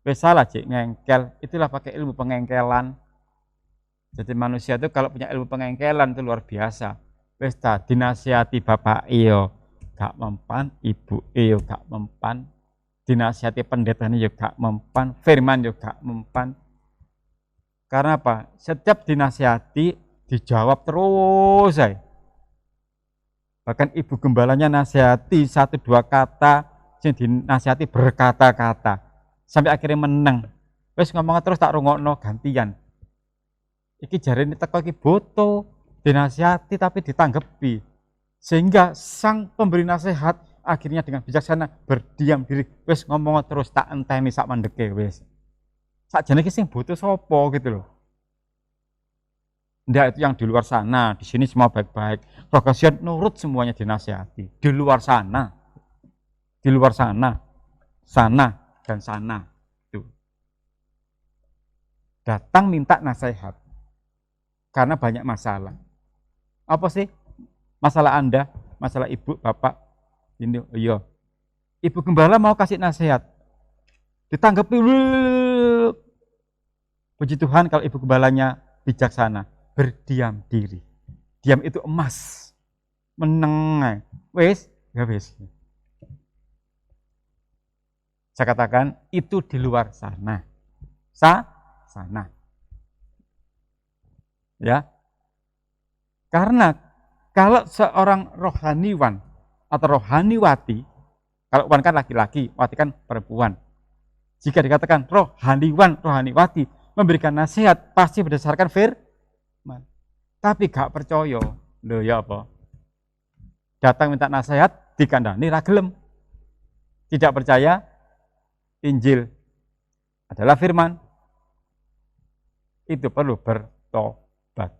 Wes salah cik ngengkel, itulah pakai ilmu pengengkelan. Jadi manusia itu kalau punya ilmu pengengkelan itu luar biasa. Wes dinasihati bapak iyo gak mempan, ibu iyo gak mempan, dinasihati pendeta ini juga gak mempan, firman juga gak mempan. Karena apa? Setiap dinasihati dijawab terus saya. Bahkan ibu gembalanya nasihati 1-2 kata, sing dinasihati berkata-kata. Sampai akhirnya menang. Wes ngomong terus tak rungokno gantian. Iki jarene teko iki boto, dinasihati tapi ditanggepi. Sehingga sang pemberi nasihat akhirnya dengan bijaksana berdiam diri. Wes ngomong terus tak enteni sak mandeke wes. Sakjane iki sing butuh sapa gitu loh. Ndak itu yang di luar sana, di sini semua baik-baik. Progresion nurut semuanya dinasihati. Di luar sana. Di luar sana. Sana dan sana. Tuh. Datang minta nasihat. Karena banyak masalah. Apa sih? Masalah Anda, masalah ibu, bapak. Ini, iya. Ibu gembala mau kasih nasihat. Ditanggapi. Puji Tuhan kalau ibu gembalanya bijaksana. Berdiam diri. Diam itu emas. Meneng. Wes, ya wes. Saya katakan itu di luar sana. Sana. Ya. Karena kalau seorang rohaniwan atau rohaniwati, kalau wan kan laki-laki, wati kan perempuan. Jika dikatakan rohaniwan, rohaniwati memberikan nasihat pasti berdasarkan firman. Tapi gak percaya, lho ya apa? Datang minta nasihat, dikandani ra gelem. Tidak percaya Injil adalah firman. Itu perlu bertobat.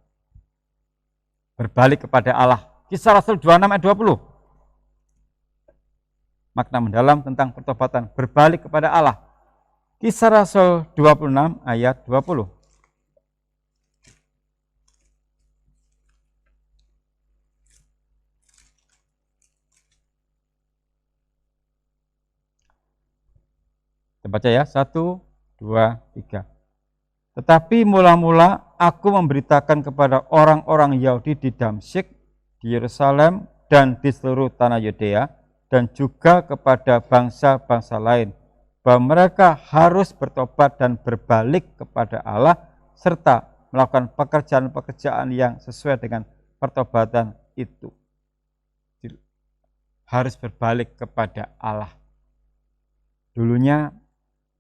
Berbalik kepada Allah. Kisah Rasul 26 ayat 20. Makna mendalam tentang pertobatan, berbalik kepada Allah. Kisah Rasul 26 ayat 20. Kita baca ya, 1, 2, 3. Tetapi mula-mula aku memberitakan kepada orang-orang Yahudi di Damsyik, di Yerusalem, dan di seluruh tanah Yudea, dan juga kepada bangsa-bangsa lain, bahwa mereka harus bertobat dan berbalik kepada Allah, serta melakukan pekerjaan-pekerjaan yang sesuai dengan pertobatan itu. Harus berbalik kepada Allah. Dulunya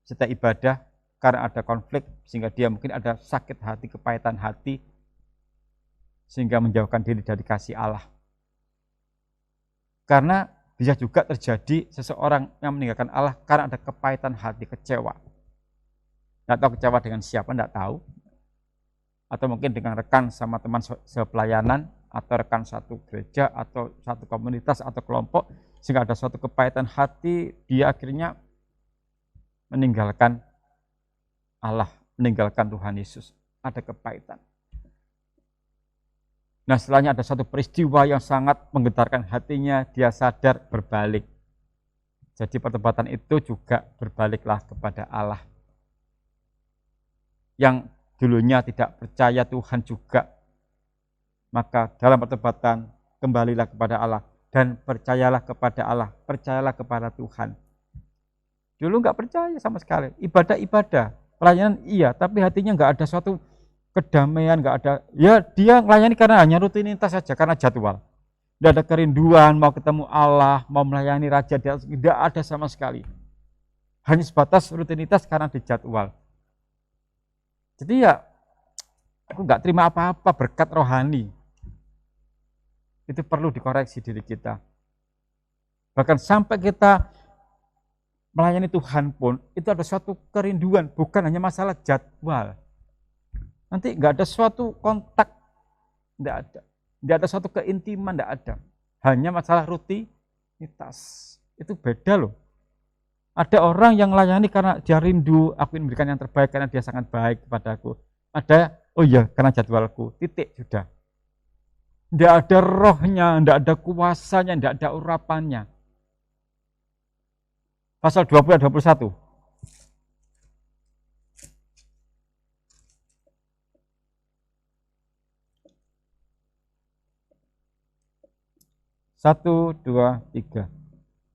setiap ibadah karena ada konflik sehingga dia mungkin ada sakit hati, kepahitan hati sehingga menjauhkan diri dari kasih Allah. Karena bisa juga terjadi seseorang yang meninggalkan Allah karena ada kepahitan hati, kecewa. Tidak tahu kecewa dengan siapa, tidak tahu. Atau mungkin dengan rekan sama teman sepelayanan, atau rekan satu gereja, atau satu komunitas, atau kelompok, sehingga ada suatu kepahitan hati, dia akhirnya meninggalkan Allah, meninggalkan Tuhan Yesus. Ada kepahitan. Nah setelahnya ada satu peristiwa yang sangat menggetarkan hatinya, dia sadar berbalik. Jadi pertobatan itu juga berbaliklah kepada Allah. Yang dulunya tidak percaya Tuhan juga. Maka dalam pertobatan kembalilah kepada Allah. Dan percayalah kepada Allah, percayalah kepada Tuhan. Dulu nggak percaya sama sekali, ibadah-ibadah, pelayanan iya, tapi hatinya nggak ada suatu kedamaian, nggak ada. Ya dia melayani karena hanya rutinitas saja, karena jadwal. Tidak ada kerinduan mau ketemu Allah, mau melayani Raja, tidak ada sama sekali. Hanya sebatas rutinitas karena dijadwal. Jadi ya, aku nggak terima apa-apa berkat rohani. Itu perlu dikoreksi diri kita. Bahkan sampai kita melayani Tuhan pun, itu ada suatu kerinduan, bukan hanya masalah jadwal. Nanti nggak ada suatu kontak, nggak ada. Nggak ada suatu keintiman, nggak ada. Hanya masalah rutinitas. Itu beda loh. Ada orang yang melayani karena dia rindu, aku ingin memberikan yang terbaik karena dia sangat baik kepadaku. Ada, oh iya, karena jadwalku, titik, sudah. Tidak ada rohnya, tidak ada kuasanya, tidak ada urapannya. Pasal 20 dan 21. Satu, dua, tiga.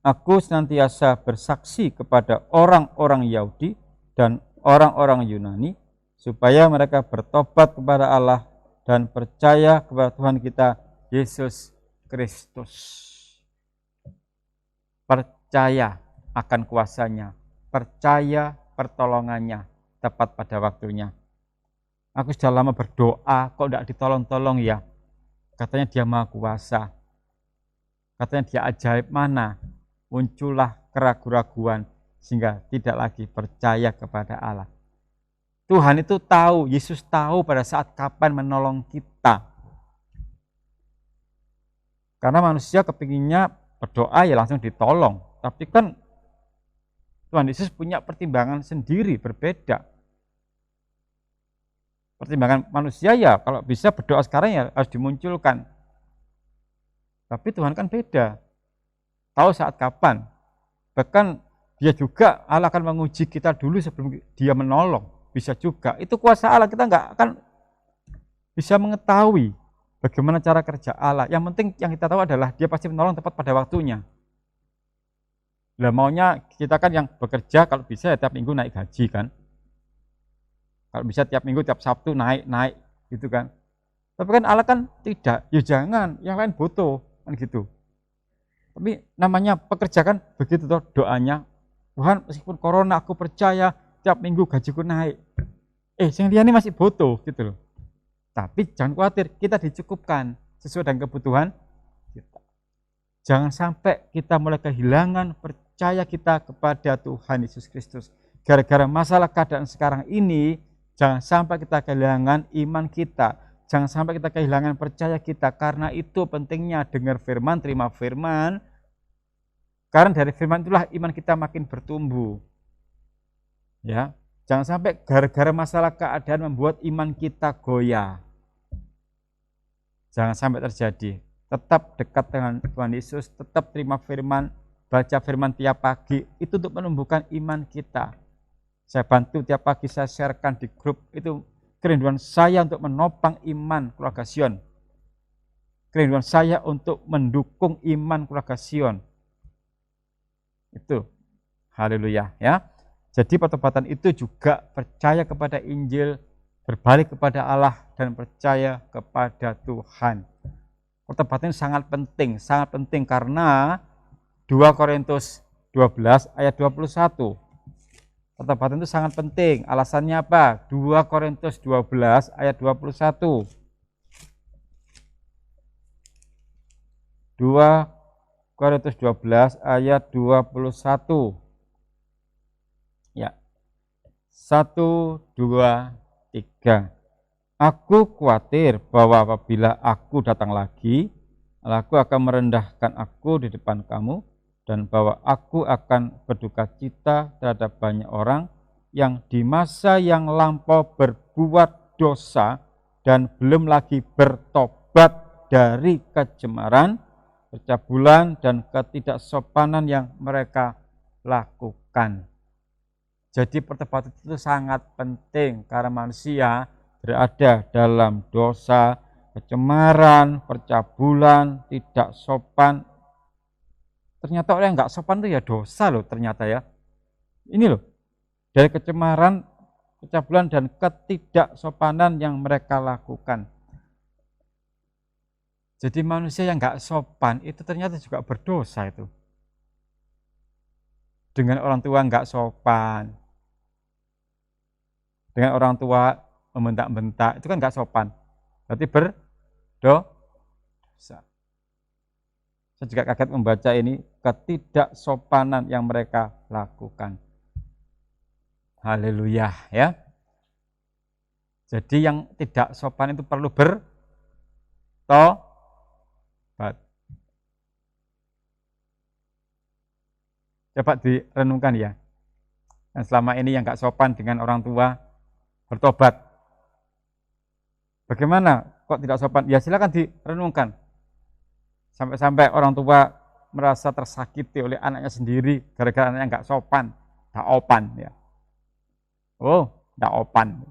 Aku senantiasa bersaksi kepada orang-orang Yahudi dan orang-orang Yunani, supaya mereka bertobat kepada Allah dan percaya kepada Tuhan kita, Yesus Kristus. Percaya akan kuasanya, percaya pertolongannya, tepat pada waktunya. Aku sudah lama berdoa, kok tidak ditolong-tolong ya? Katanya dia maha kuasa. Katanya dia ajaib mana, muncullah keraguan-raguan sehingga tidak lagi percaya kepada Allah. Tuhan itu tahu, Yesus tahu pada saat kapan menolong kita. Karena manusia kepinginnya berdoa ya langsung ditolong. Tapi kan Tuhan Yesus punya pertimbangan sendiri, berbeda. Pertimbangan manusia ya kalau bisa berdoa sekarang ya harus dimunculkan. Tapi Tuhan kan beda, tahu saat kapan. Bahkan dia juga, Allah akan menguji kita dulu sebelum dia menolong. Bisa juga, itu kuasa Allah, kita nggak akan bisa mengetahui bagaimana cara kerja Allah. Yang penting yang kita tahu adalah dia pasti menolong tepat pada waktunya. Lah maunya kita kan yang bekerja kalau bisa ya tiap minggu naik gaji kan. Kalau bisa tiap minggu, tiap Sabtu naik gitu kan. Tapi kan Allah kan tidak, ya jangan, yang lain butuh. Kan gitu. Tapi namanya pekerja kan begitu toh doanya. Tuhan meskipun corona aku percaya tiap minggu gajiku naik. Yang liane masih butuh gitu loh. Tapi jangan khawatir, kita dicukupkan sesuai dengan kebutuhan kita. Jangan sampai kita mulai kehilangan percaya kita kepada Tuhan Yesus Kristus. Gara-gara masalah keadaan sekarang ini, jangan sampai kita kehilangan iman kita. Jangan sampai kita kehilangan percaya kita, karena itu pentingnya dengar firman, terima firman. Karena dari firman itulah iman kita makin bertumbuh. Ya, jangan sampai gara-gara masalah keadaan membuat iman kita goyah. Jangan sampai terjadi. Tetap dekat dengan Tuhan Yesus, tetap terima firman, baca firman tiap pagi, itu untuk menumbuhkan iman kita. Saya bantu tiap pagi, saya sharekan di grup, itu kerinduan saya untuk menopang iman keluarga Sion. Kerinduan saya untuk mendukung iman keluarga Sion. Itu. Haleluya ya. Jadi pertobatan itu juga percaya kepada Injil, berbalik kepada Allah dan percaya kepada Tuhan. Pertobatan sangat penting karena 2 Korintus 12 ayat 21. Pertobatan itu sangat penting. Alasannya apa? 2 Korintus 12 ayat 21. 2 Korintus 12 ayat 21. Ya. 1, 2, 3. Aku khawatir bahwa apabila aku datang lagi, aku akan merendahkan aku di depan kamu, dan bahwa aku akan berduka cita terhadap banyak orang yang di masa yang lampau berbuat dosa dan belum lagi bertobat dari kecemaran, percabulan, dan ketidaksopanan yang mereka lakukan. Jadi pertobatan itu sangat penting karena manusia berada dalam dosa, kecemaran, percabulan, tidak sopan. Ternyata orang yang nggak sopan itu ya dosa loh ternyata ya. Ini loh, dari kecemaran, percabulan, dan ketidaksopanan yang mereka lakukan. Jadi manusia yang nggak sopan itu ternyata juga berdosa itu. Dengan orang tua nggak sopan, dengan orang tua membentak-bentak, itu kan nggak sopan. Berarti berdosa. Saya juga kaget membaca ini, ketidaksopanan yang mereka lakukan. Haleluya ya. Jadi yang tidak sopan itu perlu bertobat. Coba direnungkan ya. Dan selama ini yang gak sopan dengan orang tua bertobat. Bagaimana kok tidak sopan? Ya silakan direnungkan. Sampai-sampai orang tua merasa tersakiti oleh anaknya sendiri gara-gara anaknya gak sopan, gak opan ya. Oh, gak opan.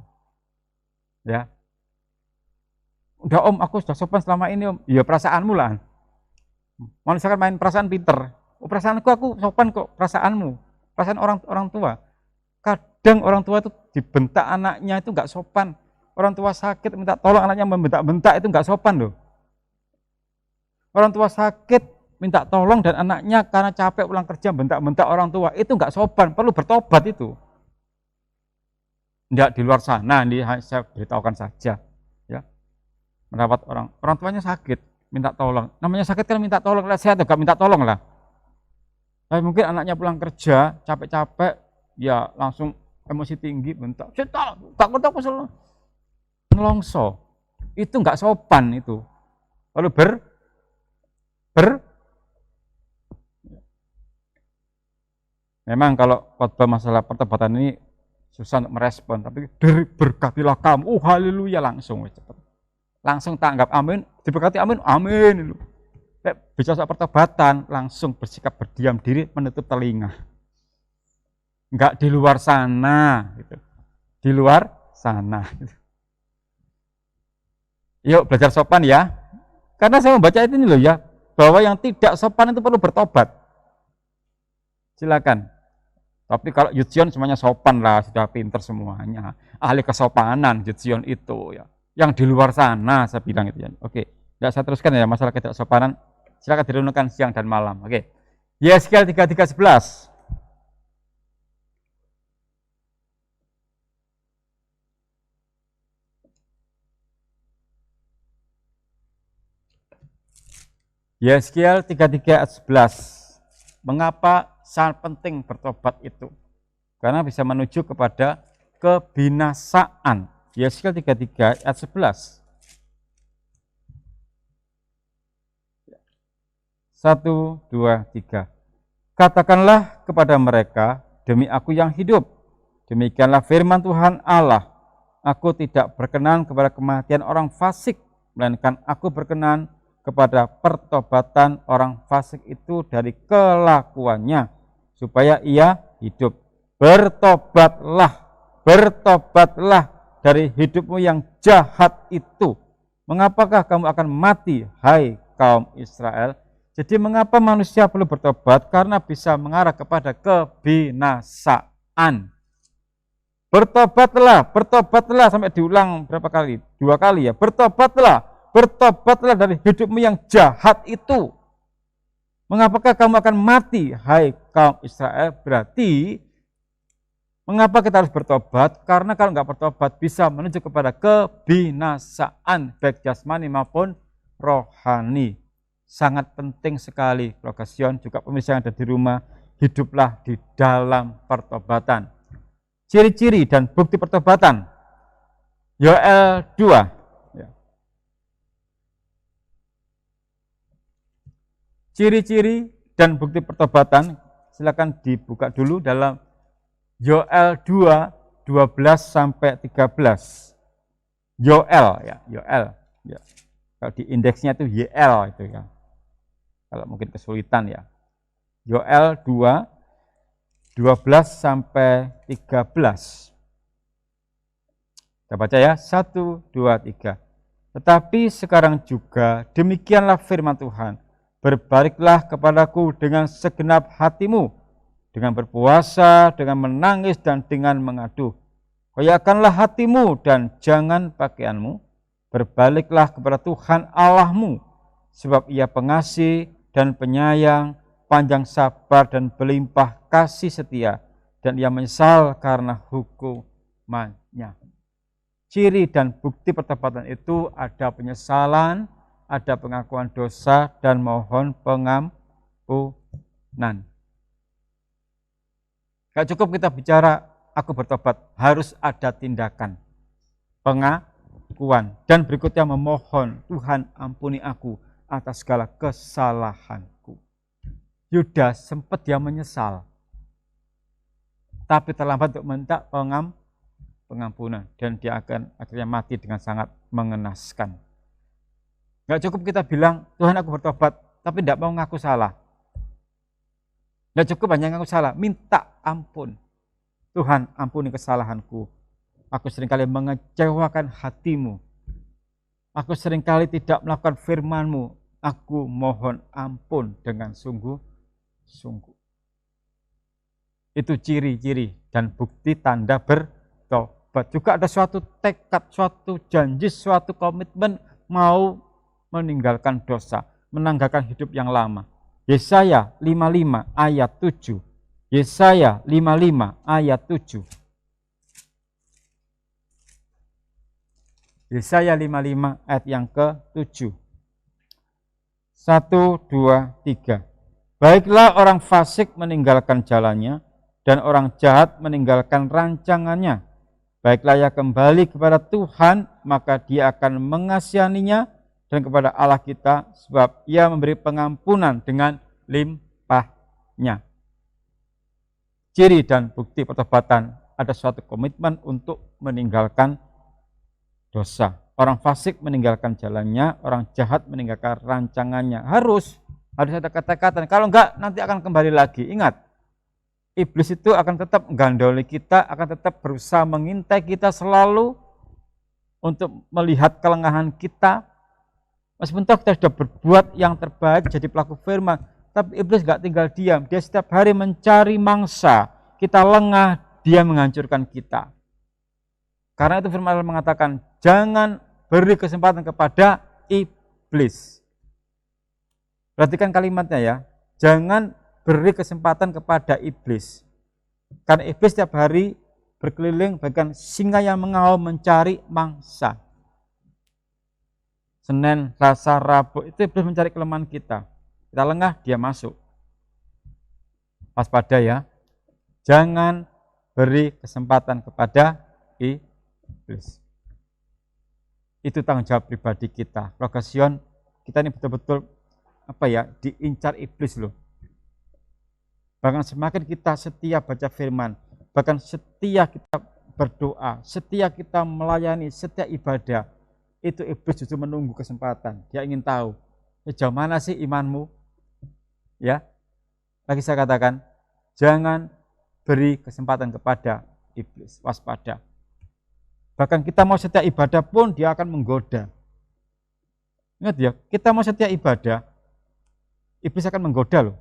Ya. Udah om, aku sudah sopan selama ini om. Ya perasaanmu lah. Manusia kan main perasaan pinter. Oh, perasaanku aku sopan kok, perasaanmu. Perasaan orang tua. Kadang orang tua itu dibentak anaknya itu nggak sopan. Orang tua sakit minta tolong anaknya membentak-bentak itu nggak sopan loh. Orang tua sakit minta tolong dan anaknya karena capek pulang kerja bentak-bentak orang tua itu nggak sopan. Perlu bertobat itu. Tidak di luar sana, ini saya beritahukan saja. Ya, mendapat orang tuanya sakit minta tolong. Namanya sakit kan minta tolong, sehat juga minta tolong lah. Tapi mungkin anaknya pulang kerja capek-capek, ya langsung emosi tinggi, bentak. Saya tak ngerti aku selalu nelongso. Itu nggak sopan itu. Lalu memang kalau khotbah masalah pertobatan ini susah untuk merespon, tapi berkatilah kamu, haleluya langsung cepat. Langsung tanggap amin, diberkati amin, amin. Bicara soal pertobatan, langsung bersikap berdiam diri, menutup telinga. Enggak di luar sana, gitu. Di luar sana. Gitu. Yuk belajar sopan ya. Karena saya membaca ini loh ya, bahwa yang tidak sopan itu perlu bertobat. Silakan. Tapi kalau Yudzion semuanya sopan lah, sudah pinter semuanya. Ahli kesopanan Yudzion itu ya. Yang di luar sana saya bilang itu ya. Oke, tidak saya teruskan ya masalah ketidaksopanan. Silakan direnungkan siang dan malam. Oke. Yeskiel 33:11. Yeskiel 33:11. Mengapa sangat penting bertobat itu? Karena bisa menuju kepada kebinasaan. Yeskiel 33:11. 1, 2, 3. Katakanlah kepada mereka, demi aku yang hidup. Demikianlah firman Tuhan Allah. Aku tidak berkenan kepada kematian orang fasik, melainkan aku berkenan kepada pertobatan orang fasik itu dari kelakuannya, supaya ia hidup. Bertobatlah dari hidupmu yang jahat itu. Mengapakah kamu akan mati, hai kaum Israel? Jadi mengapa manusia perlu bertobat? Karena bisa mengarah kepada kebinasaan. Bertobatlah sampai diulang berapa kali? 2 kali ya. Bertobatlah dari hidupmu yang jahat itu. Mengapakah kamu akan mati, hai kaum Israel? Berarti mengapa kita harus bertobat? Karena kalau nggak bertobat bisa menuju kepada kebinasaan baik jasmani maupun rohani. Sangat penting sekali keluarga Sion, juga pemirsa yang ada di rumah, hiduplah di dalam pertobatan. Ciri-ciri dan bukti pertobatan. Yoel 2. Ciri-ciri dan bukti pertobatan, silakan dibuka dulu dalam Yoel 2, 12-13. Yoel ya. Kalau di indeksnya itu YL itu ya. Kalau mungkin kesulitan ya. Yoel 2, 12-13. Kita baca ya, 1, 2, 3. Tetapi sekarang juga demikianlah firman Tuhan. Berbaliklah kepadaku dengan segenap hatimu, dengan berpuasa, dengan menangis, dan dengan mengadu. Koyakkanlah hatimu dan jangan pakaianmu. Berbaliklah kepada Tuhan Allahmu, sebab ia pengasih dan penyayang, panjang sabar dan berlimpah kasih setia, dan ia menyesal karena hukumannya. Ciri dan bukti pertobatan itu ada penyesalan, ada pengakuan dosa, dan mohon pengampunan. Gak cukup kita bicara, aku bertobat, harus ada tindakan. Pengakuan. Dan berikutnya memohon, Tuhan ampuni aku atas segala kesalahanku. Yudas sempat dia menyesal. tapi terlambat untuk minta pengampunan, dan dia akan akhirnya mati dengan sangat mengenaskan. Nggak cukup kita bilang, Tuhan aku bertobat, tapi tidak mau ngaku salah. Nggak cukup hanya ngaku salah, minta ampun. Tuhan, ampuni kesalahanku. Aku seringkali mengecewakan hatimu. Aku seringkali tidak melakukan firman-Mu. Aku mohon ampun dengan sungguh-sungguh. Itu ciri-ciri dan bukti tanda bertobat. Juga ada suatu tekad, suatu janji, suatu komitmen mau meninggalkan dosa, menanggalkan hidup yang lama. Yesaya 55 ayat 7. Yesaya 55 ayat 7. Yesaya 55 ayat yang ke-7. 1, 2, 3. Baiklah orang fasik meninggalkan jalannya, dan orang jahat meninggalkan rancangannya. Baiklah ia kembali kepada Tuhan, maka dia akan mengasihaninya, dan kepada Allah kita, sebab ia memberi pengampunan dengan limpahnya. Ciri dan bukti pertobatan, ada suatu komitmen untuk meninggalkan dosa. Orang fasik meninggalkan jalannya, orang jahat meninggalkan rancangannya. Harus ada kata-kata. Kalau enggak, nanti akan kembali lagi. Ingat, iblis itu akan tetap menggandoli kita, akan tetap berusaha mengintai kita selalu untuk melihat kelengahan kita. Meskipun kita sudah berbuat yang terbaik, jadi pelaku firman, tapi iblis enggak tinggal diam. Dia setiap hari mencari mangsa. Kita lengah, dia menghancurkan kita. Karena itu firman Allah mengatakan, jangan beri kesempatan kepada iblis. Perhatikan kalimatnya ya, jangan beri kesempatan kepada iblis. Karena iblis setiap hari berkeliling bagaikan singa yang mengaum mencari mangsa. Senin, Selasa, Rabu, itu iblis mencari kelemahan kita. Kita lengah, dia masuk. Waspada ya, jangan beri kesempatan kepada iblis. Itu tanggung jawab pribadi kita. Lokasion, kita ini betul-betul diincar iblis loh. Bahkan semakin kita setia baca firman, bahkan setia kita berdoa, setia kita melayani, setia ibadah, itu iblis justru menunggu kesempatan. Dia ingin tahu, sejauh mana sih imanmu? Ya, lagi saya katakan, jangan beri kesempatan kepada iblis. Waspada. Bahkan kita mau setia ibadah pun dia akan menggoda. Ingat ya, kita mau setia ibadah, iblis akan menggoda loh.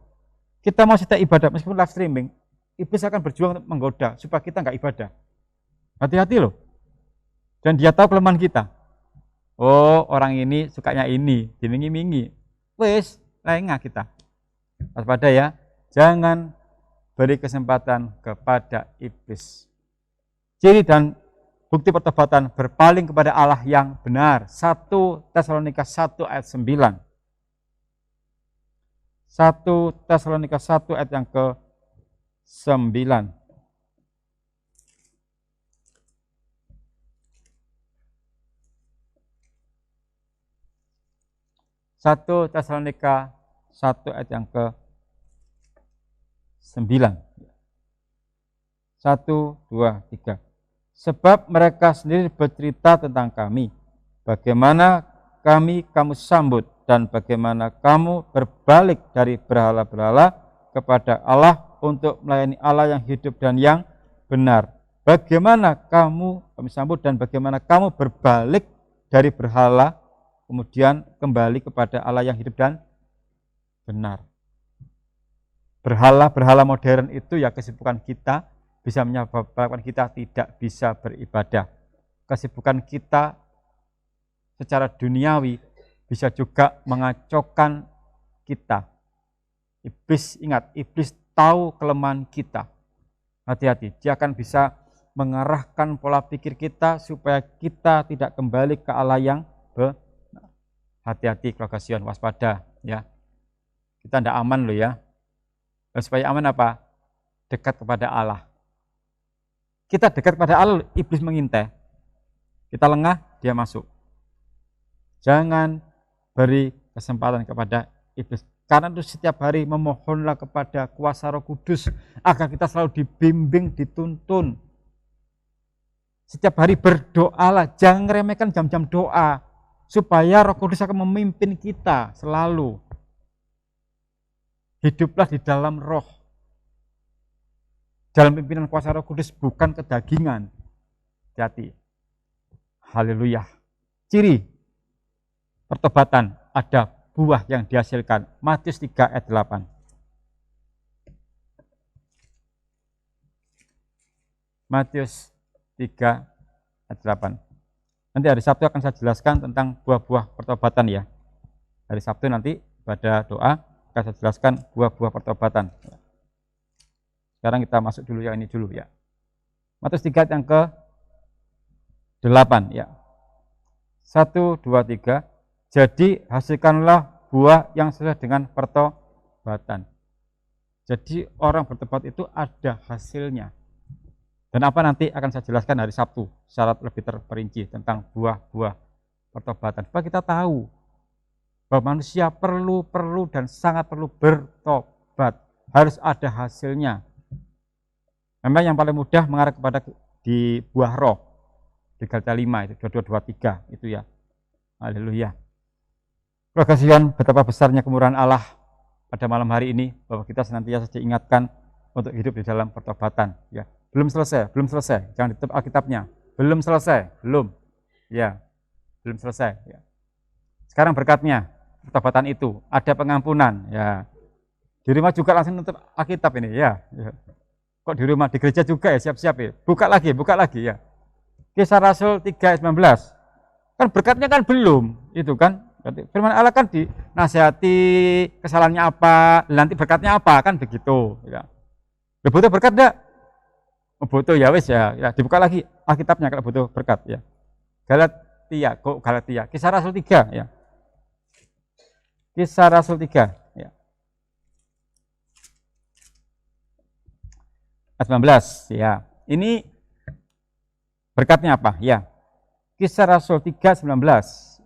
Kita mau setia ibadah, meskipun live streaming, iblis akan berjuang untuk menggoda supaya kita nggak ibadah. Hati-hati loh. Dan dia tahu kelemahan kita. Oh, orang ini sukanya ini, dimingi-mingi. Wes, lengah kita. Waspada ya, jangan beri kesempatan kepada iblis. Ciri dan bukti pertobatan berpaling kepada Allah yang benar. 1 Tesalonika 1 ayat 9. 1 Tesalonika 1 ayat yang ke-9. 1 Tesalonika 1 ayat yang ke-9. 1, 2, 3. Sebab mereka sendiri bercerita tentang kami, bagaimana kamu sambut, dan bagaimana kamu berbalik dari berhala-berhala kepada Allah untuk melayani Allah yang hidup dan yang benar. Bagaimana kami sambut dan bagaimana kamu berbalik dari berhala, kemudian kembali kepada Allah yang hidup dan benar. Berhala-berhala modern itu ya kesibukan kita, bisa menyebabkan kita tidak bisa beribadah. Kesibukan kita secara duniawi bisa juga mengacaukan kita. Iblis, ingat, iblis tahu kelemahan kita. Hati-hati, dia akan bisa mengarahkan pola pikir kita supaya kita tidak kembali ke Allah yang benar. Hati-hati, keluarga Sion, waspada ya. Kita tidak aman loh ya. Dan supaya aman apa? Dekat kepada Allah. Kita dekat kepada Allah, iblis mengintai. Kita lengah, dia masuk. Jangan beri kesempatan kepada iblis. Karena itu setiap hari memohonlah kepada kuasa Roh Kudus agar kita selalu dibimbing, dituntun. Setiap hari berdoalah, jangan remehkan jam-jam doa, supaya Roh Kudus akan memimpin kita selalu. Hiduplah di dalam roh. Dalam pimpinan kuasa Roh Kudus, bukan kedagingan. Hati-hati. Haleluya. Ciri pertobatan, ada buah yang dihasilkan. Matius 3 ayat 8. Matius 3 ayat 8. Nanti hari Sabtu akan saya jelaskan tentang buah-buah pertobatan ya. Hari Sabtu nanti pada doa akan saya jelaskan buah-buah pertobatan. Sekarang kita masuk dulu yang ini dulu ya. Matius 3 ayat yang ke-8 ya. 1, 2, 3. Jadi hasilkanlah buah yang sesuai dengan pertobatan. Jadi orang bertobat itu ada hasilnya. Dan apa nanti akan saya jelaskan hari Sabtu secara lebih terperinci tentang buah-buah pertobatan. Supaya kita tahu bahwa manusia perlu dan sangat perlu bertobat. Harus ada hasilnya. Memang yang paling mudah mengarah kepada di buah roh. Di Galatia 5 itu 22, 23 itu ya. Haleluya. Kasihan betapa besarnya kemurahan Allah pada malam hari ini bahwa kita senantiasa diingatkan untuk hidup di dalam pertobatan ya. Belum selesai. Jangan ditutup Alkitabnya. Belum selesai. Ya. Belum selesai ya. Sekarang berkatnya pertobatan itu ada pengampunan ya. Di rumah juga langsung tutup Alkitab ini ya. Kok di rumah, di gereja juga ya, siap-siap ya. Buka lagi ya. Kisah Rasul 3 ayat 19. Kan berkatnya kan belum, itu kan. Firman Allah kan dinasihati kesalahannya apa, nanti berkatnya apa, kan begitu. Ya. Butuh berkat enggak? Butuh ya wis ya, dibuka lagi Alkitabnya kalau butuh berkat ya. Galatia, Kisah Rasul 3 ya. Kisah Rasul 3 ya. Ayat 19 ya. Ini berkatnya apa? Ya. Kisah Rasul 3, 19.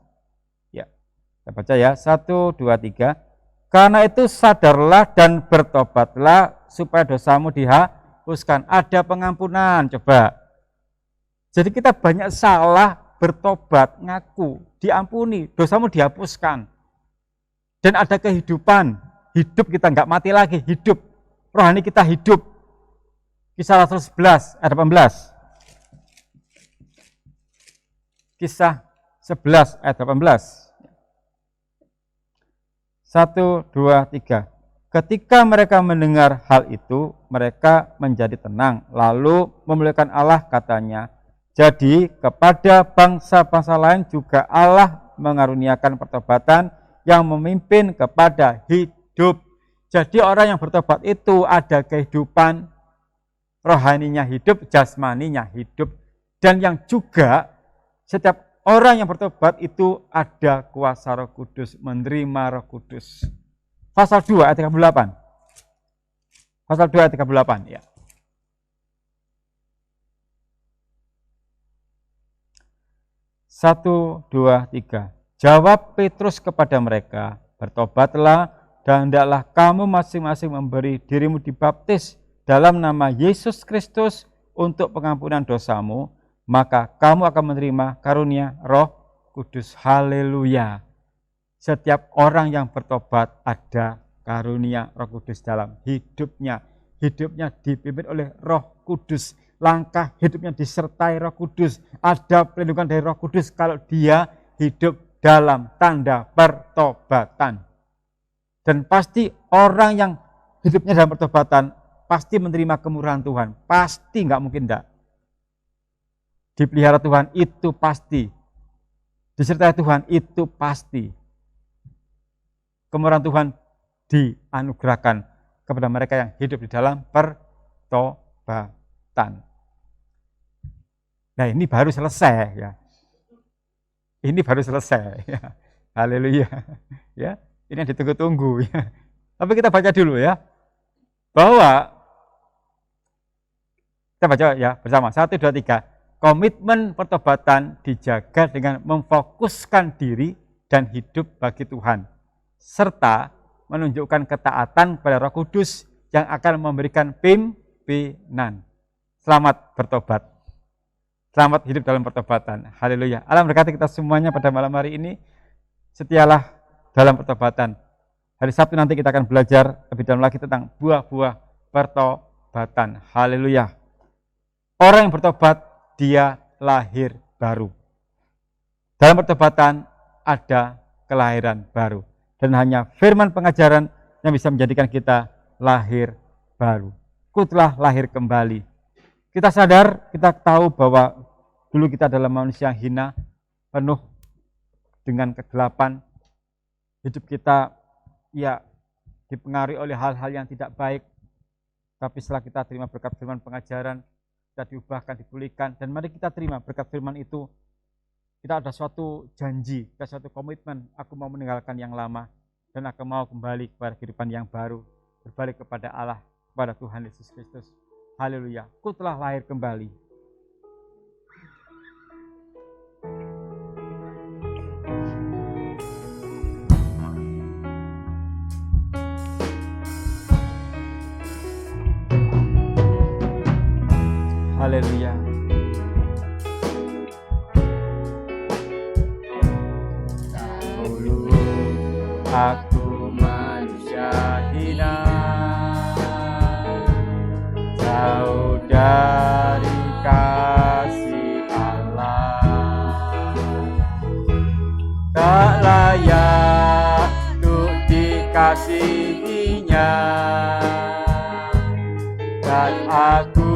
Kita baca ya, 1, 2, 3. Karena itu sadarlah dan bertobatlah supaya dosamu dihapuskan. Ada pengampunan, coba. Jadi kita banyak salah, bertobat, ngaku, diampuni, dosamu dihapuskan. Dan ada kehidupan, hidup kita nggak mati lagi, hidup. Rohani kita hidup. Kisah Rasul 11, ayat 18. Kisah 11, ayat 18. 1, 2, 3. Ketika mereka mendengar hal itu, mereka menjadi tenang. Lalu memuliakan Allah katanya. Jadi kepada bangsa-bangsa lain juga Allah mengaruniakan pertobatan yang memimpin kepada hidup. Jadi orang yang bertobat itu ada kehidupan, rohaninya hidup, jasmaninya hidup. Dan yang juga setiap orang yang bertobat itu ada kuasa Roh Kudus, menerima Roh Kudus. Pasal 2 ayat 38. Pasal 2 ayat 38 ya. Satu, dua, tiga. Jawab Petrus kepada mereka, bertobatlah dan hendaklah kamu masing-masing memberi dirimu dibaptis dalam nama Yesus Kristus untuk pengampunan dosamu, maka kamu akan menerima karunia Roh Kudus. Haleluya. Setiap orang yang bertobat ada karunia Roh Kudus dalam hidupnya. Hidupnya dipimpin oleh Roh Kudus. Langkah hidupnya disertai Roh Kudus. Ada perlindungan dari Roh Kudus kalau dia hidup dalam tanda pertobatan. Dan pasti orang yang hidupnya dalam pertobatan pasti menerima kemurahan Tuhan. Pasti, nggak mungkin enggak. Dipelihara Tuhan itu pasti. Disertai Tuhan itu pasti. Kemurahan Tuhan dianugerahkan kepada mereka yang hidup di dalam pertobatan. Nah, ini baru selesai ya. Ini baru selesai ya. Haleluya. Ya, ini yang ditunggu-tunggu ya. Tapi kita baca dulu ya. Bahwa kita baca ya bersama. 1, 2, 3. Komitmen pertobatan dijaga dengan memfokuskan diri dan hidup bagi Tuhan, serta menunjukkan ketaatan kepada Roh Kudus yang akan memberikan pimpinan. Selamat bertobat. Selamat hidup dalam pertobatan. Haleluya. Allah memberkati kita semuanya pada malam hari ini. Setialah dalam pertobatan. Hari Sabtu nanti kita akan belajar lebih dalam lagi tentang buah-buah pertobatan. Haleluya. Orang yang bertobat, dia lahir baru. Dalam pertobatan ada kelahiran baru. Dan hanya firman pengajaran yang bisa menjadikan kita lahir baru. Ku telah lahir kembali. Kita sadar, kita tahu bahwa dulu kita adalah manusia hina, penuh dengan kegelapan. Hidup kita ya dipengaruhi oleh hal-hal yang tidak baik. Tapi setelah kita terima berkat firman pengajaran, kita diubahkan, dipulihkan. Dan mari kita terima berkat firman itu. Kita ada suatu janji, kita suatu komitmen. Aku mau meninggalkan yang lama dan aku mau kembali kepada kehidupan yang baru. Berbalik kepada Allah, kepada Tuhan Yesus Kristus. Haleluya, ku telah lahir kembali. Haleluya. Dahulu aku manusia hina, jauh dari kasih Allah, tak layak untuk dikasihinya, dan aku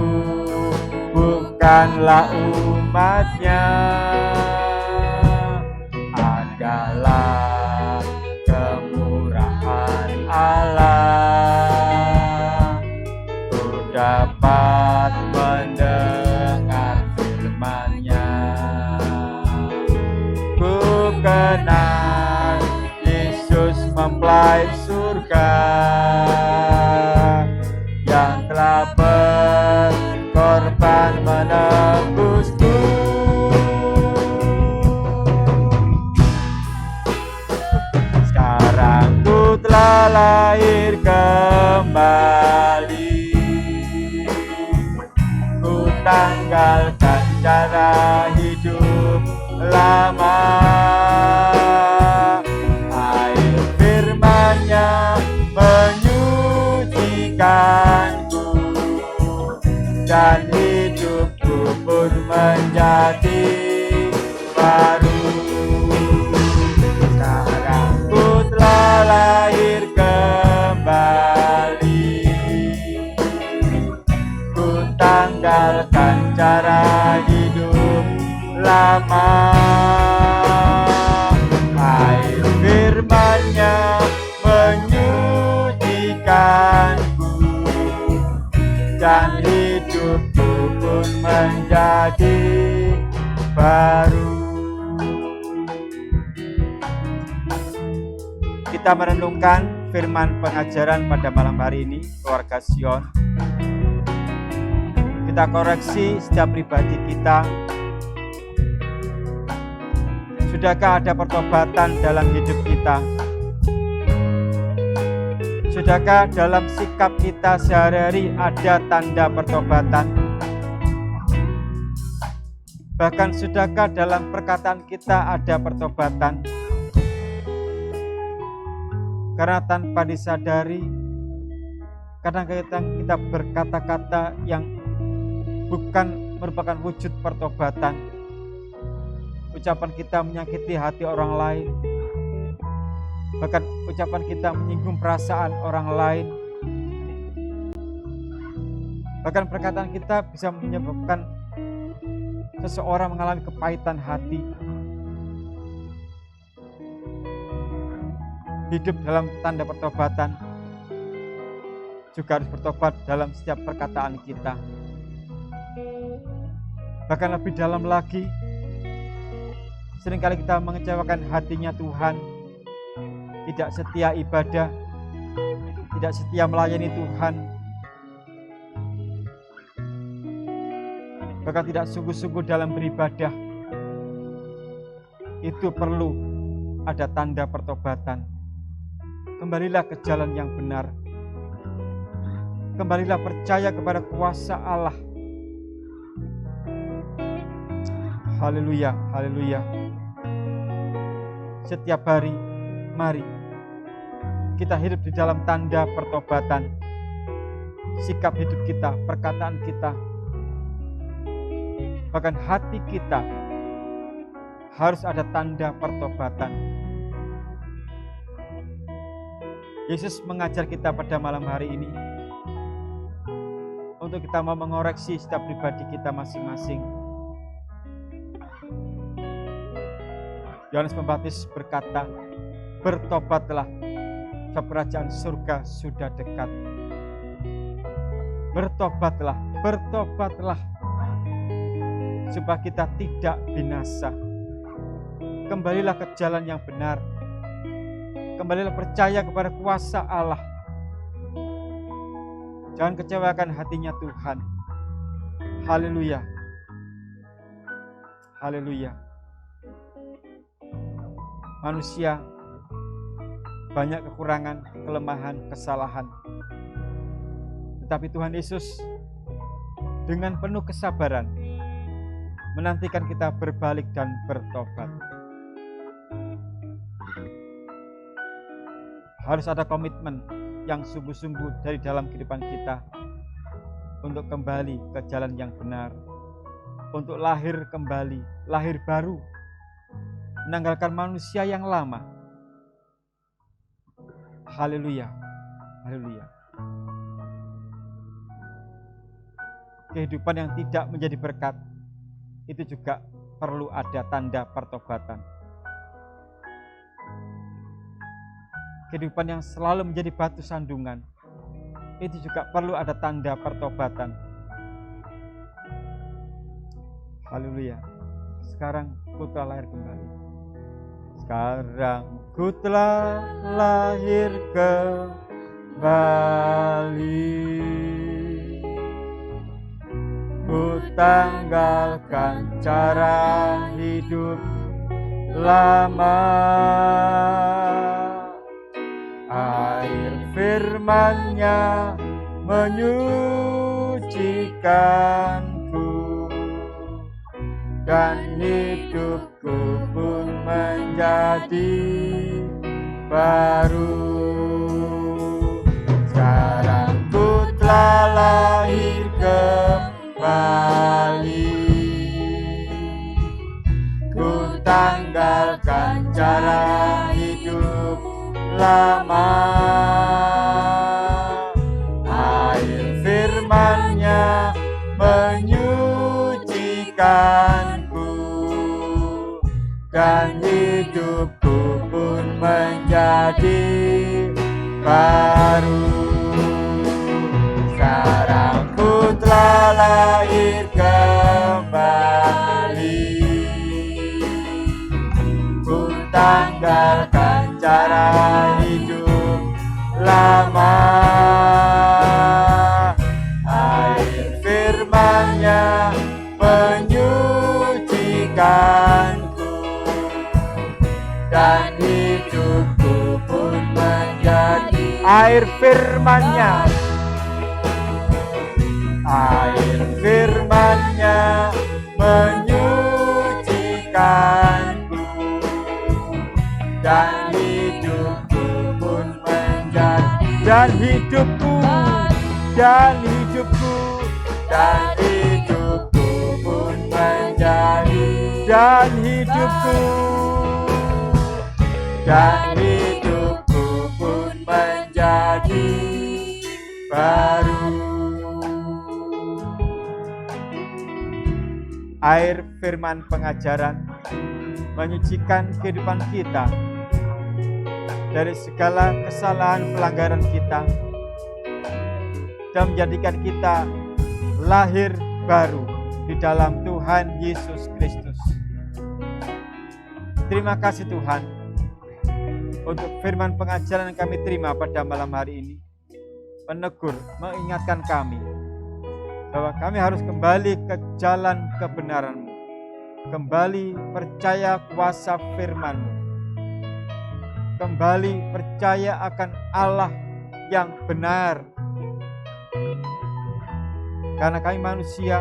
bukanlah umatnya, adalah kemurahan Allah. Dapat mendengar firman-Nya. Ku kenal Yesus mempelai surga yang telah berkorban menebusku. Sekarang ku telah lahir kembali, tanggalkan cara hidup lama. Air firman-Nya menyucikanku, dan hidupku pun menjadi baru. Sekarang ku telah lahir kembali, tanggalkan cara hidup lama. Air firman-Nya menyucikanku, dan hidupku pun menjadi baru. Kita merenungkan firman pengajaran pada malam hari ini, keluarga Sion. Kita koreksi setiap pribadi kita. Sudahkah ada pertobatan dalam hidup kita? Sudahkah dalam sikap kita sehari-hari ada tanda pertobatan? Bahkan sudahkah dalam perkataan kita ada pertobatan? Karena tanpa disadari, kadang-kadang kita berkata-kata yang bukan merupakan wujud pertobatan. Ucapan kita menyakiti hati orang lain, bahkan ucapan kita menyinggung perasaan orang lain, bahkan perkataan kita bisa menyebabkan seseorang mengalami kepahitan hati. Hidup dalam tanda pertobatan juga harus bertobat dalam setiap perkataan kita. Bahkan lebih dalam lagi, seringkali kita mengecewakan hatinya Tuhan, tidak setia ibadah, tidak setia melayani Tuhan, bahkan tidak sungguh-sungguh dalam beribadah. Itu perlu ada tanda pertobatan. Kembalilah ke jalan yang benar. Kembalilah percaya kepada kuasa Allah. Haleluya, haleluya. Setiap hari, mari kita hidup di dalam tanda pertobatan. Sikap hidup kita, perkataan kita, bahkan hati kita harus ada tanda pertobatan. Yesus mengajar kita pada malam hari ini untuk kita mau mengoreksi setiap pribadi kita masing-masing. Yohanes Pembaptis berkata, bertobatlah, sebab kerajaan surga sudah dekat. Bertobatlah, bertobatlah, supaya kita tidak binasa. Kembalilah ke jalan yang benar. Kembalilah percaya kepada kuasa Allah. Jangan kecewakan hatinya Tuhan. Haleluya. Haleluya. Manusia banyak kekurangan, kelemahan, kesalahan. Tetapi Tuhan Yesus dengan penuh kesabaran menantikan kita berbalik dan bertobat. Harus ada komitmen yang sungguh-sungguh dari dalam kehidupan kita untuk kembali ke jalan yang benar, untuk lahir kembali, lahir baru, menanggalkan manusia yang lama. Haleluya, haleluya. Kehidupan yang tidak menjadi berkat itu juga perlu ada tanda pertobatan. Kehidupan yang selalu menjadi batu sandungan itu juga perlu ada tanda pertobatan. Haleluya. Sekarang ku telah lahir kembali. Sekarang ku telah lahir kembali. Ku tanggalkan cara hidup lama. Air firman-Nya menyucikanku, dan hidupku pun menjadi baru. Sekarang ku telah lahir kembali. Ku tanggalkan cara hidup lama. Air firman-Nya menyucikanku, dan hidupku pun menjadi baru. Sekarang ku telah lahir kembali. Ku tanggalkan cara hidup lama. Air firman-Nya menyucikanku, dan hidupku pun menjadi air firman-Nya. Air firman-Nya menyucikanku, dan hidupku pun menjadi, dan hidupku pun menjadi, dan hidupku pun menjadi baru. Air firman pengajaran menyucikan kehidupan kita dari segala kesalahan pelanggaran kita dan menjadikan kita lahir baru di dalam Tuhan Yesus Kristus. Terima kasih Tuhan untuk firman pengajaran yang kami terima pada malam hari ini, menegur, mengingatkan kami bahwa kami harus kembali ke jalan kebenaran-Mu, kembali percaya kuasa firman-Mu, kembali percaya akan Allah yang benar. Karena kami manusia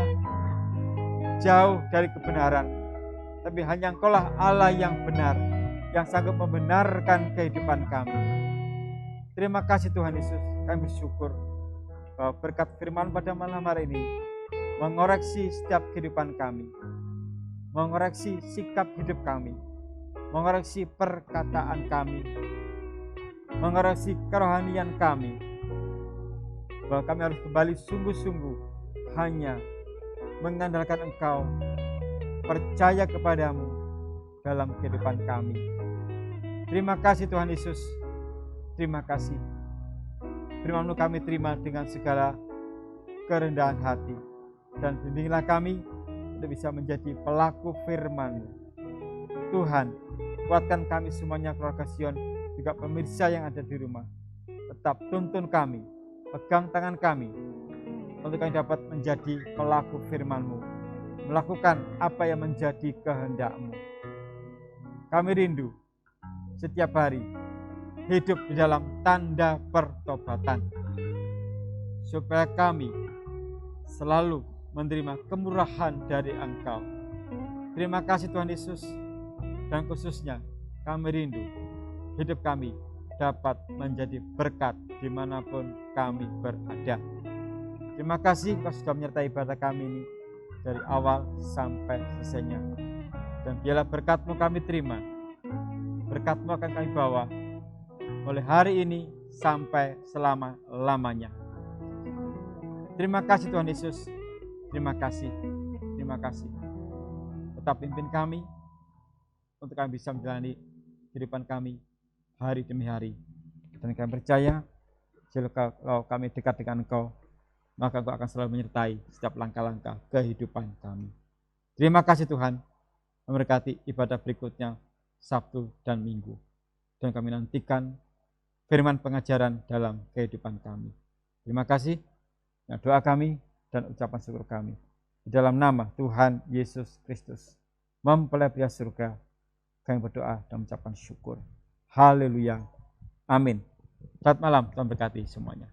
jauh dari kebenaran, tapi hanya Engkaulah Allah yang benar, yang sanggup membenarkan kehidupan kami. Terima kasih Tuhan Yesus, kami bersyukur bahwa berkat firman pada malam hari ini mengoreksi setiap kehidupan kami, mengoreksi sikap hidup kami, mengoreksi perkataan kami, mengoreksi kerohanian kami, bahwa kami harus kembali sungguh-sungguh hanya mengandalkan Engkau, percaya kepadamu dalam kehidupan kami. Terima kasih Tuhan Yesus, terima kasih. Firman-Mu kami terima dengan segala kerendahan hati, dan bimbinglah kami untuk bisa menjadi pelaku firman-Mu. Tuhan, kuatkan kami semuanya, keluarga Sion, juga pemirsa yang ada di rumah. Tetap tuntun kami, pegang tangan kami, untuk kami dapat menjadi pelaku firman-Mu, melakukan apa yang menjadi kehendak-Mu. Kami rindu setiap hari hidup di dalam tanda pertobatan, supaya kami selalu menerima kemurahan dari Engkau. Terima kasih Tuhan Yesus, dan khususnya kami rindu hidup kami dapat menjadi berkat dimanapun kami berada. Terima kasih Kau sudah menyertai ibadah kami ini dari awal sampai selesainya. Dan biarlah berkat-Mu kami terima, berkat-Mu akan kami bawa mulai hari ini sampai selama-lamanya. Terima kasih Tuhan Yesus, terima kasih, terima kasih. Tetap pimpin kami untuk kami bisa menjalani kehidupan kami hari demi hari. Dan kami percaya, kalau kami dekat dengan Engkau, maka Engkau akan selalu menyertai setiap langkah-langkah kehidupan kami. Terima kasih Tuhan, memberkati ibadah berikutnya Sabtu dan Minggu. Dan kami nantikan firman pengajaran dalam kehidupan kami. Terima kasih. Doa kami dan ucapan syukur kami di dalam nama Tuhan Yesus Kristus, mempelai pria surga, kami berdoa dan mengucapkan syukur. Haleluya. Amin. Selamat malam, Tuhan berkati semuanya.